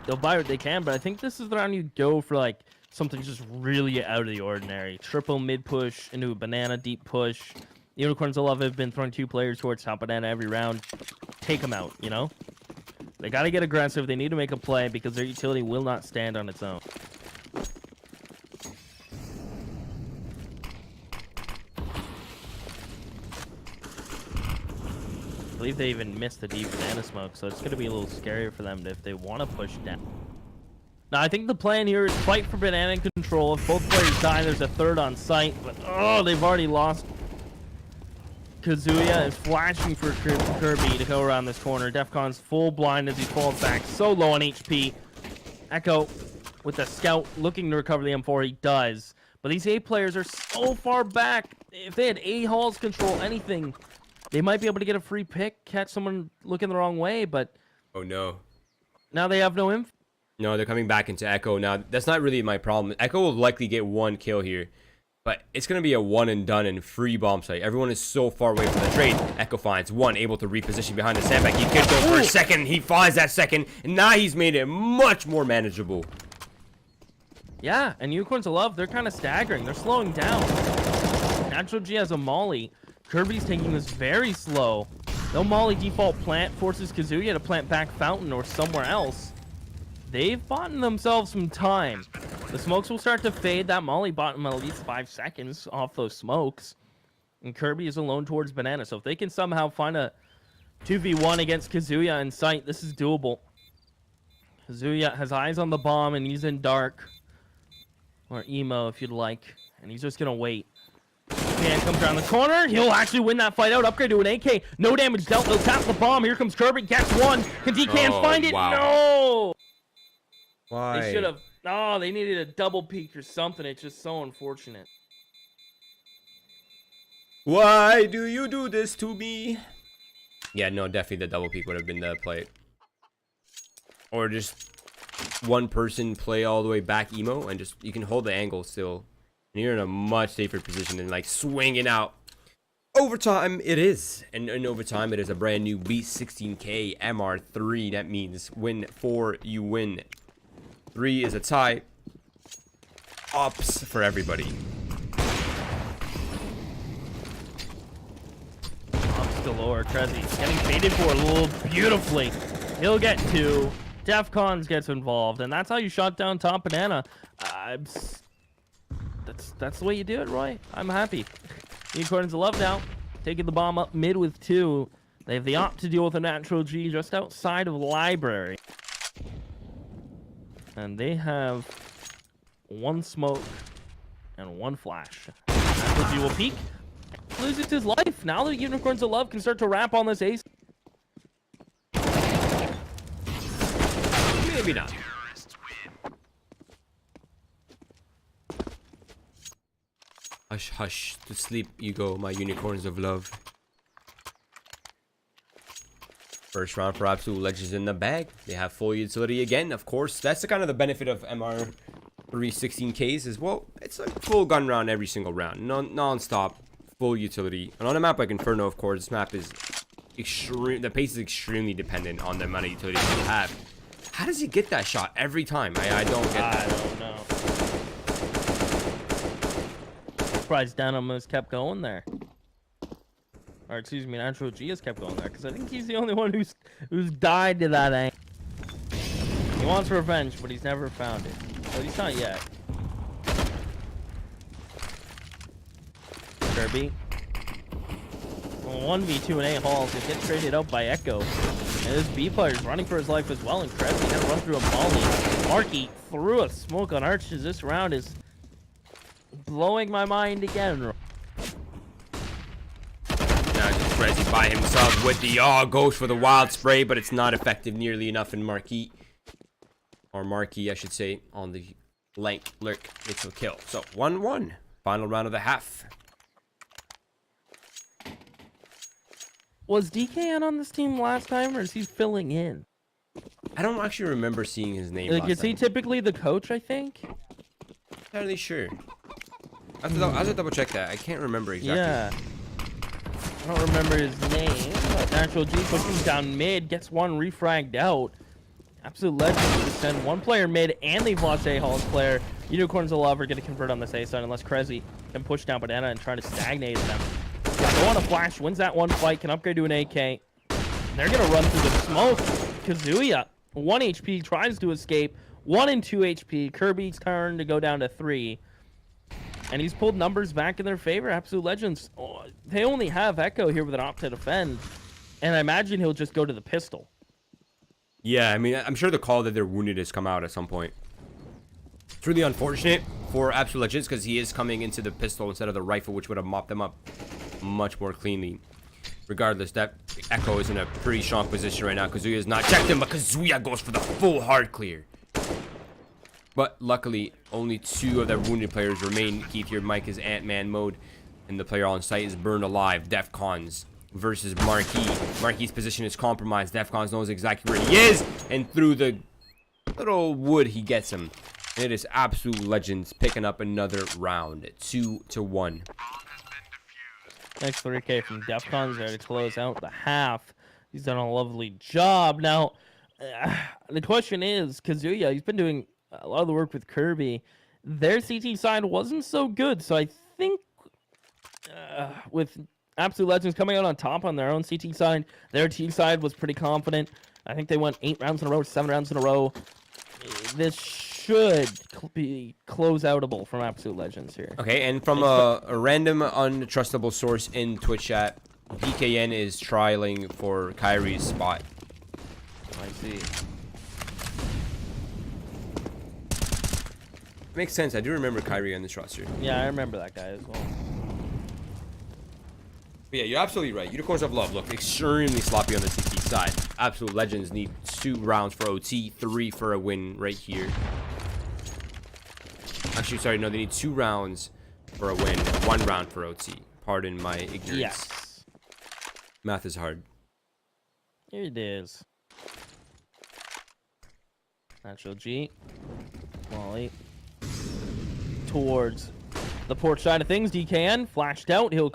They'll buy what they can, but I think this is the round you go for like something just really out of the ordinary. Triple mid push into a banana deep push. Unicorns Love have been throwing 2 players towards top banana every round. Take them out, you know? They got to get aggressive. They need to make a play because their utility will not stand on its own. I believe they even missed the deep banana smoke, so it's going to be a little scarier for them if they want to push down. Now, I think the plan here is fight for banana control. If both players die, there's a third on site, but oh, they've already lost. Kazuya is flashing for Kirby to go around this corner. Defcon's full blind as he falls back, so low on HP. Echo with the scout looking to recover the M4. He does, but these A players are so far back. If they had A halls control anything, they might be able to get a free pick, catch someone looking the wrong way, but oh no, now they have no info. No, they're coming back into Echo now. That's not really my problem. Echo will likely get 1 kill here, but it's going to be a one and done and free bomb site. Everyone is so far away from the trade. Echo finds 1, able to reposition behind the sandbag. He could go for a second. He finds that second, and now he's made it much more manageable. Yeah, and Unicorns of Love, they're kind of staggering. They're slowing down. Natural G has a molly. Kirby's taking this very slow. No molly default plant forces Kazuya to plant back fountain or somewhere else. They've bought themselves some time. The smokes will start to fade. That molly bought them at least 5 seconds off those smokes. And Kirby is alone towards banana. So if they can somehow find a 2v1 against Kazuya in sight, this is doable. Kazuya has eyes on the bomb and he's in dark. Or emo if you'd like. And he's just going to wait. Man comes around the corner. He'll actually win that fight out. Upgrade to an AK. No damage dealt. They'll tap the bomb. Here comes Kirby. Gets 1. Because he can't find it. Wow. No. Why? They should have. Oh, they needed a double peek or something. It's just so unfortunate. Why do you do this to me? Yeah, no, definitely the double peek would have been the play. Or just one person play all the way back emo and just you can hold the angle still. And you're in a much safer position than like swinging out. Overtime it is. And in overtime it is a brand new Beast 16K MR3. That means win 4, you win. 3 is a tie. Ops for everybody. Ops galore. Trezzy getting faded for a little beautifully. He'll get 2. Defcons gets involved. And that's how you shot down top banana. That's the way you do it, Roy. I'm happy. Unicorns of Love now. Taking the bomb up mid with 2. They have the op to deal with a Natural G just outside of the library. And they have 1 smoke and 1 flash. Natural G will peek. Loses his life. Now the Unicorns of Love can start to wrap on this ace. Maybe not. Hush, hush, to sleep you go, my Unicorns of Love. First round for Absolute Legends in the bag. They have full utility again, of course. That's the kind of the benefit of MR 316Ks as well. It's a full gun round every single round. Non-stop, full utility. And on a map like Inferno, of course, this map is extreme. The pace is extremely dependent on the amount of utility you have. How does he get that shot every time? I don't get that. I don't know. Surprised Denim has kept going there. Or excuse me, Natural G has kept going there because I think he's the only one who's died to that angle. He wants revenge, but he's never found it. At least not yet. Kirby. 1v2 and A halls. It gets traded out by Echo. And this B player is running for his life as well. And Krebs gonna run through a molly. Marky threw a smoke on Arches. This round is blowing my mind again. Now just Krebs by himself with the goes for the wild spray, but it's not effective nearly enough in Marquis. Or Marquis, I should say, on the lurk. It's a kill. So 1-1. Final round of the half. Was DKN on this team last time, or is he filling in? I don't actually remember seeing his name. Like, is he typically the coach, I think? Not entirely sure. I have to double check that. I can't remember exactly. Yeah. I don't remember his name, but Natural G pushes down mid, gets one refragged out. Absolute legend to send one player mid, and they've lost A-Hall's player. Unicorns of Love are going to convert on this A side unless Krezi can push down Banana and try to stagnate them. Go on a flash, wins that one fight, can upgrade to an AK. And they're going to run through the smoke. Kazuya, 1 HP, tries to escape. 1 and 2 HP. Kirby's turn to go down to 3. And he's pulled numbers back in their favor. Absolute Legends. Oh, they only have Echo here with an op to defend. And I imagine he'll just go to the pistol. Yeah, I mean, I'm sure the call that they're wounded has come out at some point. It's really unfortunate for Absolute Legends because he is coming into the pistol instead of the rifle, which would have mopped them up much more cleanly. Regardless, that Echo is in a pretty strong position right now. Kazuya is not checked him, but Kazuya goes for the full hard clear. But luckily, only 2 of their wounded players remain. Keith, your mic is Ant-Man mode, and the player on site is burned alive. Defcons versus Marquis. Marquis' position is compromised. Defcons knows exactly where he is, and through the little wood, he gets him. And it is Absolute Legends picking up another round, 2-1. Next 3K from Defcons there to close out the half. He's done a lovely job. Now, the question is, Kazuya, he's been doing a lot of the work with Kirby. Their CT side wasn't so good, so I think with Absolute Legends coming out on top on their own CT side, their T side was pretty confident. I think they went 8 rounds in a row, 7 rounds in a row. This should be close-outable from Absolute Legends here. Okay, and from a random, untrustable source in Twitch chat, DKN is trialing for Kyrie's spot. I see. Makes sense. I do remember Kyrie on this roster. Yeah, I remember that guy as well. But yeah, you're absolutely right. Unicorns of Love look extremely sloppy on the CT side. Absolute Legends need 2 rounds for OT, 3 for a win right here. Actually, sorry, no, they need 2 rounds for a win, 1 round for OT. Pardon my ignorance. Yes. Math is hard. Here it is. Natural G. Wally. Towards the port side of things. DKN flashed out. He'll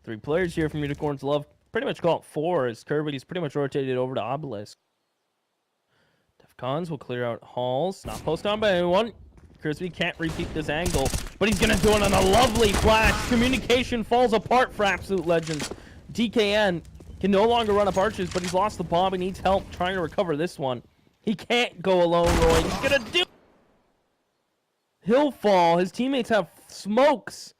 3 players here from Unicorns Love. Pretty much call it 4 as Kirby's pretty much rotated over to Obelisk. Defcons will clear out Halls. Not posted on by anyone. Crispy can't repeat this angle, but he's going to do it on a lovely flash. Communication falls apart for Absolute Legends. DKN can no longer run up arches, but he's lost the bomb. He needs help trying to recover this one. He can't go alone, Roy. He's going to do it. He'll fall. His teammates have smokes.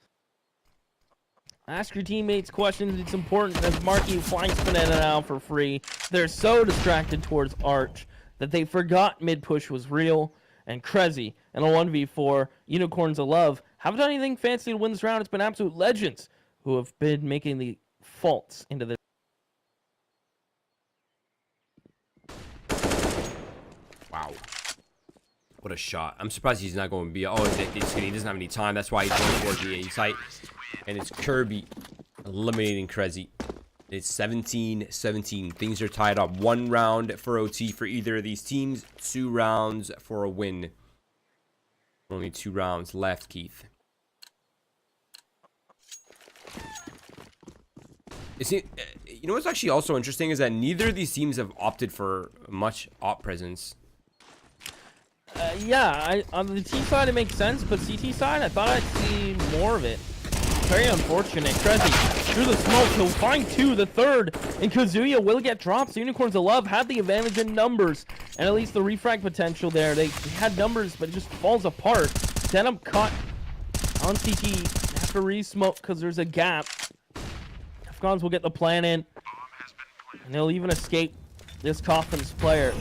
Ask your teammates questions. It's important as Marky flying Banana now for free. They're so distracted towards Arch that they forgot mid-push was real. And Krezi and a 1v4, Unicorns of Love, haven't done anything fancy to win this round. It's been Absolute Legends who have been making the faults into this. Wow. What a shot. I'm surprised he's not going to be... Oh, he doesn't have any time. That's why he's going towards the A site. And it's Kirby eliminating Krezi. It's 17-17. Things are tied up. 1 round for OT for either of these teams. 2 rounds for a win. Only 2 rounds left, Keith. You know what's actually also interesting is that neither of these teams have opted for much op presence. Yeah, on the T side it makes sense, but CT side I thought I'd see more of it. Very unfortunate. Krezi through the smoke. He'll find 2, the 3rd, and Kazuya will get dropped. So Unicorns of Love had the advantage in numbers, and at least the refrag potential there. They had numbers, but it just falls apart. Denim cut on CT. Have to re-smoke because there's a gap. Defcons will get the plan in, and they'll even escape this Coffin's player.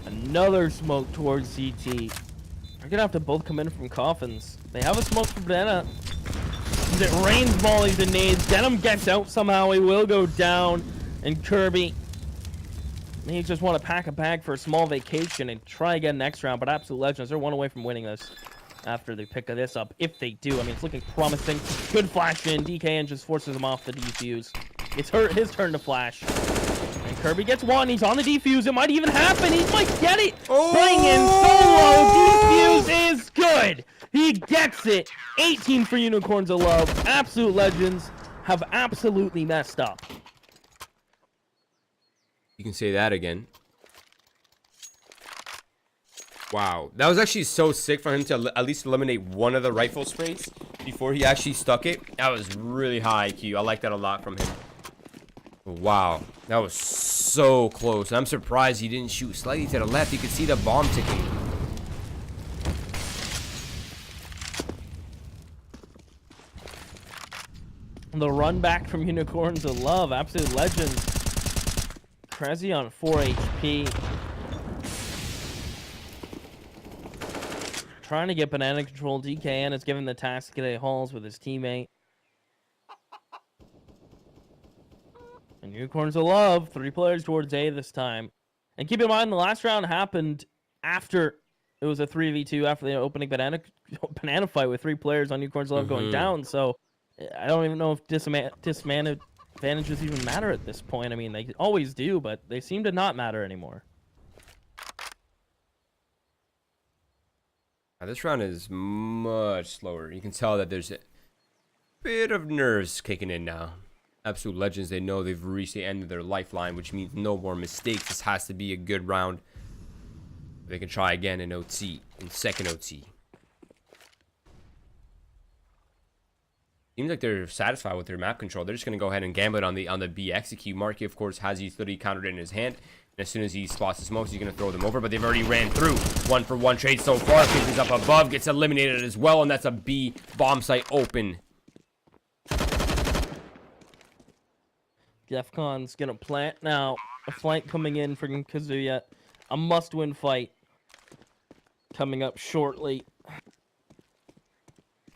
Another smoke towards CT. They're gonna have to both come in from Coffins. They have a smoke from Banana. as it rains volleys and nades. Denim gets out somehow. He will go down. And Kirby, he just want to pack a bag for a small vacation and try again next round. But Absolute Legends, they're one away from winning this after they pick this up. If they do, I mean, it's looking promising. Good flash in. DKN just forces him off the defuse. It's his turn to flash. And Kirby gets one. He's on the defuse. It might even happen. He might get it. Bring in solo. Defuse is good. He gets it. 18 for Unicorns of Love. Absolute Legends have absolutely messed up. You can say that again. Wow. That was actually so sick for him to at least eliminate one of the rifle sprays before he actually stuck it. That was really high IQ. I like that a lot from him. Wow. That was so close. I'm surprised he didn't shoot slightly to the left. You could see the bomb ticking. The run back from Unicorns of Love. Absolute Legends. Krezi on 4 HP. Trying to get banana control. DKN is given the task to get A Halls with his teammate. And Unicorns of Love, 3 players towards A this time. And keep in mind, the last round happened after it was a 3v2 after the opening banana fight with 3 players on Unicorns of Love going down. So I don't even know if disman advantages even matter at this point. I mean, they always do, but they seem to not matter anymore. Now, this round is much slower. You can tell that there's a bit of nerves kicking in now. Absolute Legends, they know they've reached the end of their lifeline, which means no more mistakes. This has to be a good round. They can try again in OT, in second OT. Seems like they're satisfied with their map control. They're just going to go ahead and gamble it on the B execute. Marky, of course, has utility countered in his hand. And as soon as he spots the smokes, he's going to throw them over. But they've already ran through. 1-for-1 trade so far. Fizzes up above, gets eliminated as well. And that's a B bomb site open. Defcon's going to plant now. A flank coming in for Kazuya. A must-win fight coming up shortly.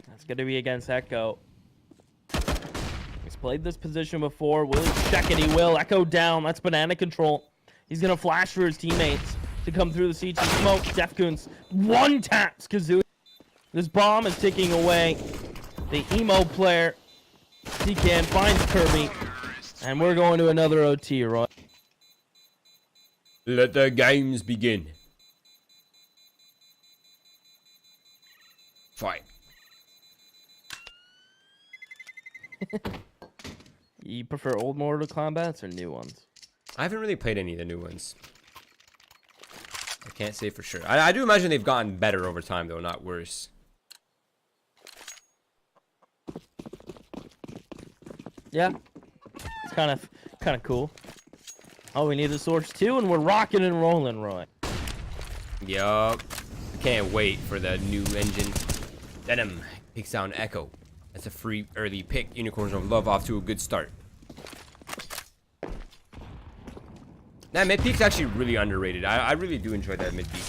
That's going to be against Echo. He's played this position before. Will he check it? He will. Echo down. That's banana control. He's going to flash for his teammates to come through the CT smoke. Defcoons one taps Kazuya. This bomb is ticking away. The emo player, DKN, finds Kirby. And we're going to another OT, Roy. Let the games begin. Fight. You prefer old Mortal Kombats or new ones? I haven't really played any of the new ones. I can't say for sure. I do imagine they've gotten better over time, though, not worse. Yeah. It's kind of cool. Oh, we need the Source 2, and we're rocking and rolling, Roy. Yup. Can't wait for the new engine. Denim picks down Echo. That's a free early pick. Unicorns of Love off to a good start. That mid peek's actually really underrated. I really do enjoy that mid peek.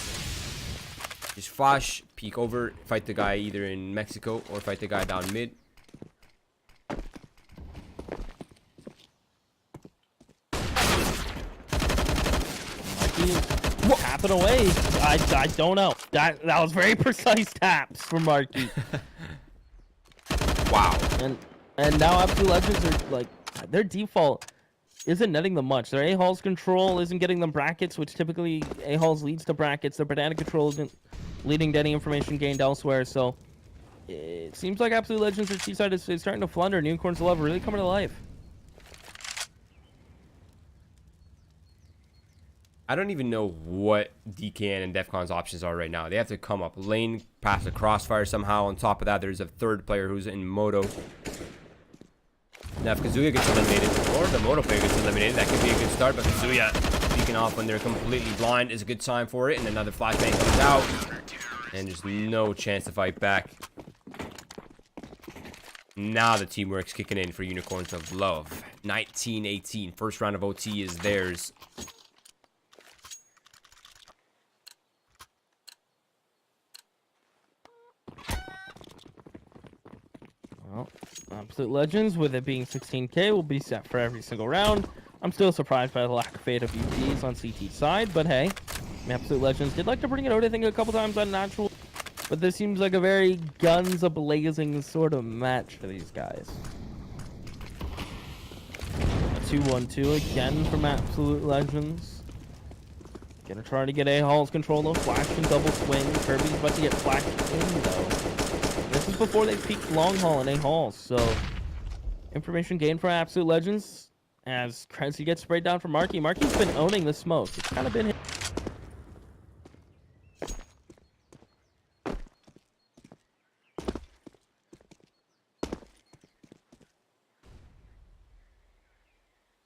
Just flash, peek over, fight the guy either in Mexico or fight the guy down mid. Tapping away. I don't know. That was very precise taps from Marky. Wow. And now Absolute Legends are like, their default isn't netting them much. Their A-Halls control isn't getting them brackets, which typically A-Halls leads to brackets. Their banana control isn't leading to any information gained elsewhere. So it seems like Absolute Legends or Seaside is starting to flunder. And Unicorns of Love really coming to life. I don't even know what DKN and Defcon's options are right now. They have to come up lane, pass a crossfire somehow. On top of that, there's a third player who's in Moto. Now, if Kazuya gets eliminated, or the Moto player gets eliminated, that could be a good start. But Kazuya peeking off when they're completely blind is a good sign for it. And another flashbang comes out. And just no chance to fight back. Now the teamwork's kicking in for Unicorns of Love. 19-18. First round of OT is theirs. Well, Absolute Legends, with it being 16k, will be set for every single round. I'm still surprised by the lack of fade of UPs on CT side, but hey, Absolute Legends did like to bring it out, I think, a couple times on natural. But this seems like a very guns a-blazing sort of match for these guys. A 2-1-2 again from Absolute Legends. Gonna try to get A-Hall's control though. Flash and double swing. Kirby's about to get flashed in though. This is before they peaked long haul and A-Hall, so information gained for Absolute Legends as Crency gets sprayed down from Marky. Marky's been owning the smoke. It's kind of been his.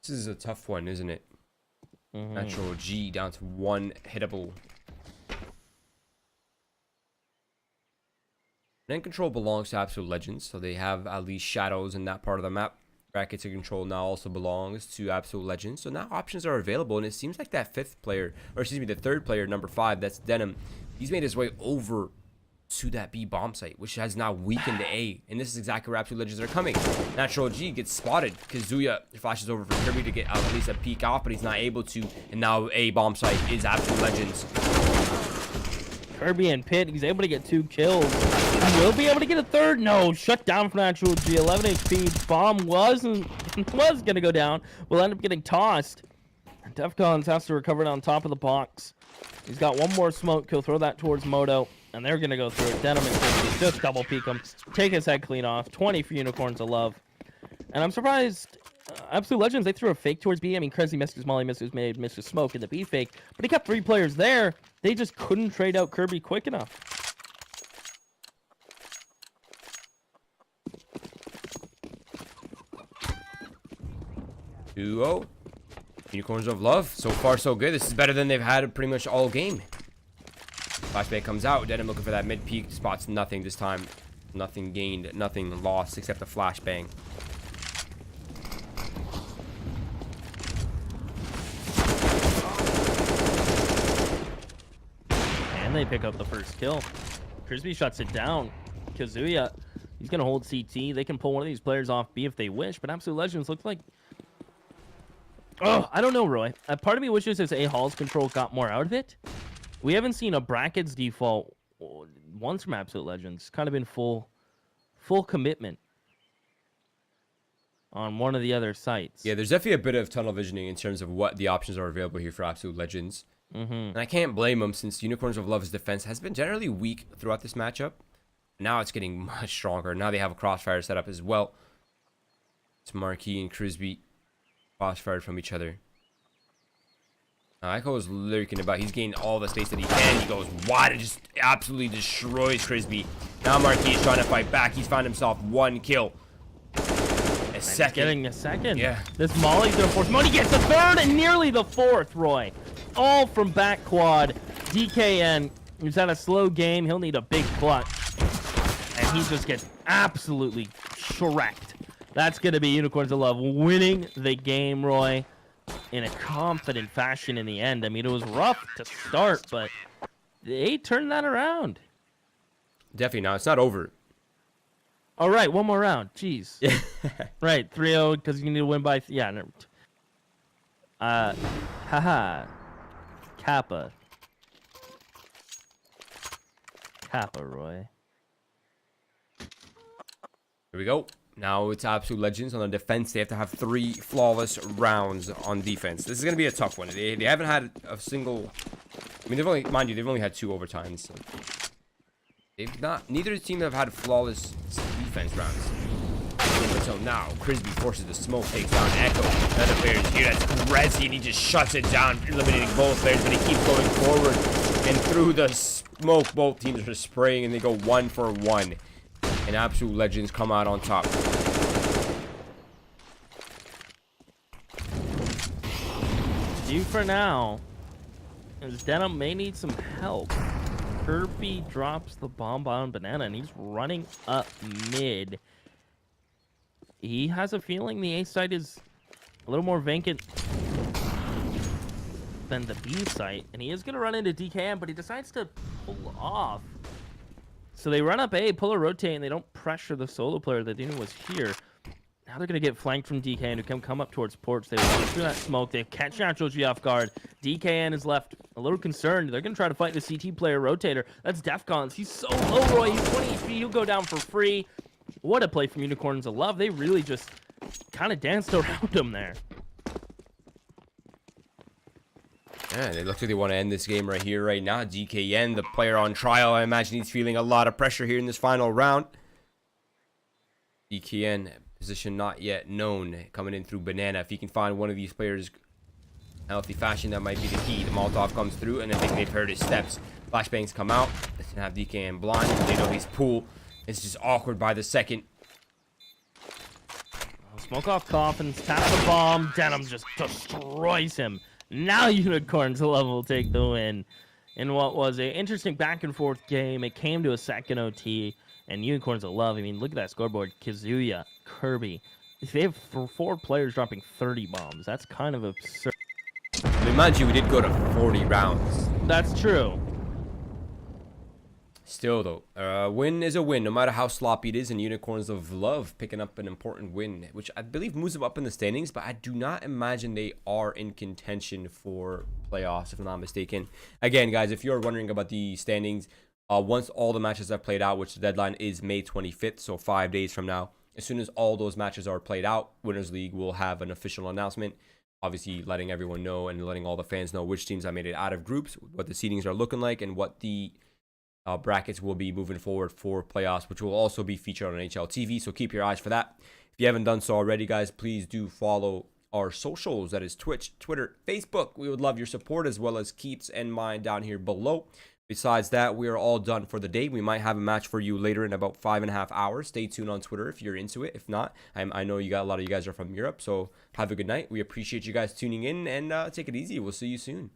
This is a tough one, isn't it? Natural G down to one hittable. End control belongs to Absolute Legends, so they have at least shadows in that part of the map. Bracket to control now also belongs to Absolute Legends, so now options are available, and it seems like that fifth player, or excuse me, the third player, number 5, that's Denim. He's made his way over to that B bomb site, which has now weakened the A, and this is exactly where Absolute Legends are coming. Natural G gets spotted. Kazuya flashes over for Kirby to get at least a peek off, but he's not able to, and now A bomb site is Absolute Legends. Kirby and Pit, he's able to get 2 kills. He will be able to get a third. No, shut down from Natural G. 11 HP. Bomb was gonna go down. Will end up getting tossed. Defcons has to recover it on top of the box. He's got one more smoke. He'll throw that towards Moto, and they're gonna go through it. Denim and Kirby just double peek him, take his head clean off. 20 for Unicorns of Love. And I'm surprised. Absolute Legends, they threw a fake towards B. I mean, Crazy missed his molly, missed his made, missed his smoke in the B fake, but he kept 3 players there. They just couldn't trade out Kirby quick enough. Duo. Unicorns of Love. So far, so good. This is better than they've had pretty much all game. Flashbang comes out. Denim looking for that mid peak. Spots nothing this time. Nothing gained, nothing lost except a flashbang. And they pick up the first kill. Crispy shuts it down. Kazuya, he's going to hold CT. They can pull one of these players off B if they wish, but Absolute Legends looks like... Oh, I don't know, Roy. Part of me wishes his A-Hall's control got more out of it. We haven't seen a brackets default once from Absolute Legends. Kind of been full commitment on one of the other sites. Yeah, there's definitely a bit of tunnel visioning in terms of what the options are available here for Absolute Legends. And I can't blame them since Unicorns of Love's defense has been generally weak throughout this matchup. Now it's getting much stronger. Now they have a crossfire set up as well. It's Marquis and Crisby crossfired from each other. Now Echo is lurking about. He's getting all the space that he can. He goes wide and just absolutely destroys Crisby. Now Marquis is trying to fight back. He's found himself 1 kill. A second. Getting a second. Yeah. This Molly's gonna force Money gets the third and nearly the 4th, Roy. All from back quad. DKN, who's had a slow game. He'll need a big clutch. And he just gets absolutely shreked. That's going to be Unicorns of Love winning the game, Roy, in a confident fashion in the end. I mean, it was rough to start, but they turned that around. Definitely now. It's not over. All right, one more round. Jeez. Right, 3-0 because you need to win by... Yeah, no. Haha. Kappa, Roy. Here we go. Now it's Absolute Legends on the defense. They have to have 3 flawless rounds on defense. This is going to be a tough one. They haven't had a single... I mean, they've only... Mind you, they've only had 2 overtimes. So they've not... Neither team have had flawless defense rounds. So now, Crisby forces the smoke, takes down Echo. Another player is here. That's Grezzy, and he just shuts it down, eliminating both players, but he keeps going forward. And through the smoke, both teams are spraying, and they go 1 for 1. And Absolute Legends come out on top. Due for now, as Denim may need some help. Kirby drops the bomb on Banana, and he's running up mid. He has a feeling the A site is a little more vacant than the B site, and he is going to run into DKM, but he decides to pull off. So they run up A, pull a rotate, and they don't pressure the solo player that they knew was here. Now they're going to get flanked from DKN, who can come up towards porch. They run through that smoke. They catch Natural G off guard. DKN is left a little concerned. They're going to try to fight the CT player rotator. That's Defcons. He's so low, Roy. He's 20 HP. He'll go down for free. What a play from Unicorns of Love. They really just kind of danced around him there. Yeah, they look like they want to end this game right here, right now. DKN, the player on trial, I imagine he's feeling a lot of pressure here in this final round. DKN, position not yet known, coming in through Banana. If he can find one of these players in healthy fashion, that might be the key. The Molotov comes through, and I think they've heard his steps. Flashbangs come out. Doesn't have DKN blind. They know he's pool. It's just awkward by the second. Smoke off coffins, tap the bomb. Denim just destroys him. Now Unicorns of Love will take the win in what was an interesting back and forth game. It came to a second OT, and Unicorns of Love, I mean, look at that scoreboard. Kazuya, Kirby. They have 4 players dropping 30 bombs. That's kind of absurd. I mean, mind you, we did go to 40 rounds. That's true. Still, though, a win is a win, no matter how sloppy it is, and Unicorns of Love picking up an important win, which I believe moves them up in the standings, but I do not imagine they are in contention for playoffs, if I'm not mistaken. Again, guys, if you're wondering about the standings, once all the matches have played out, which the deadline is May 25th, so 5 days from now, as soon as all those matches are played out, Winners League will have an official announcement, obviously letting everyone know and letting all the fans know which teams have made it out of groups, what the seedings are looking like, and what the brackets will be moving forward for playoffs, which will also be featured on NHL TV, so keep your eyes for that. If you haven't done so already, guys, please do follow our socials. That is Twitch, Twitter, Facebook. We would love your support, as well as Keith's and mine down here below. Besides that, we are all done for the day. We might have a match for you later in about 5.5 hours. Stay tuned on Twitter if you're into it. If not, I know a lot of you guys are from Europe, so have a good night. We appreciate you guys tuning in, and take it easy. We'll see you soon.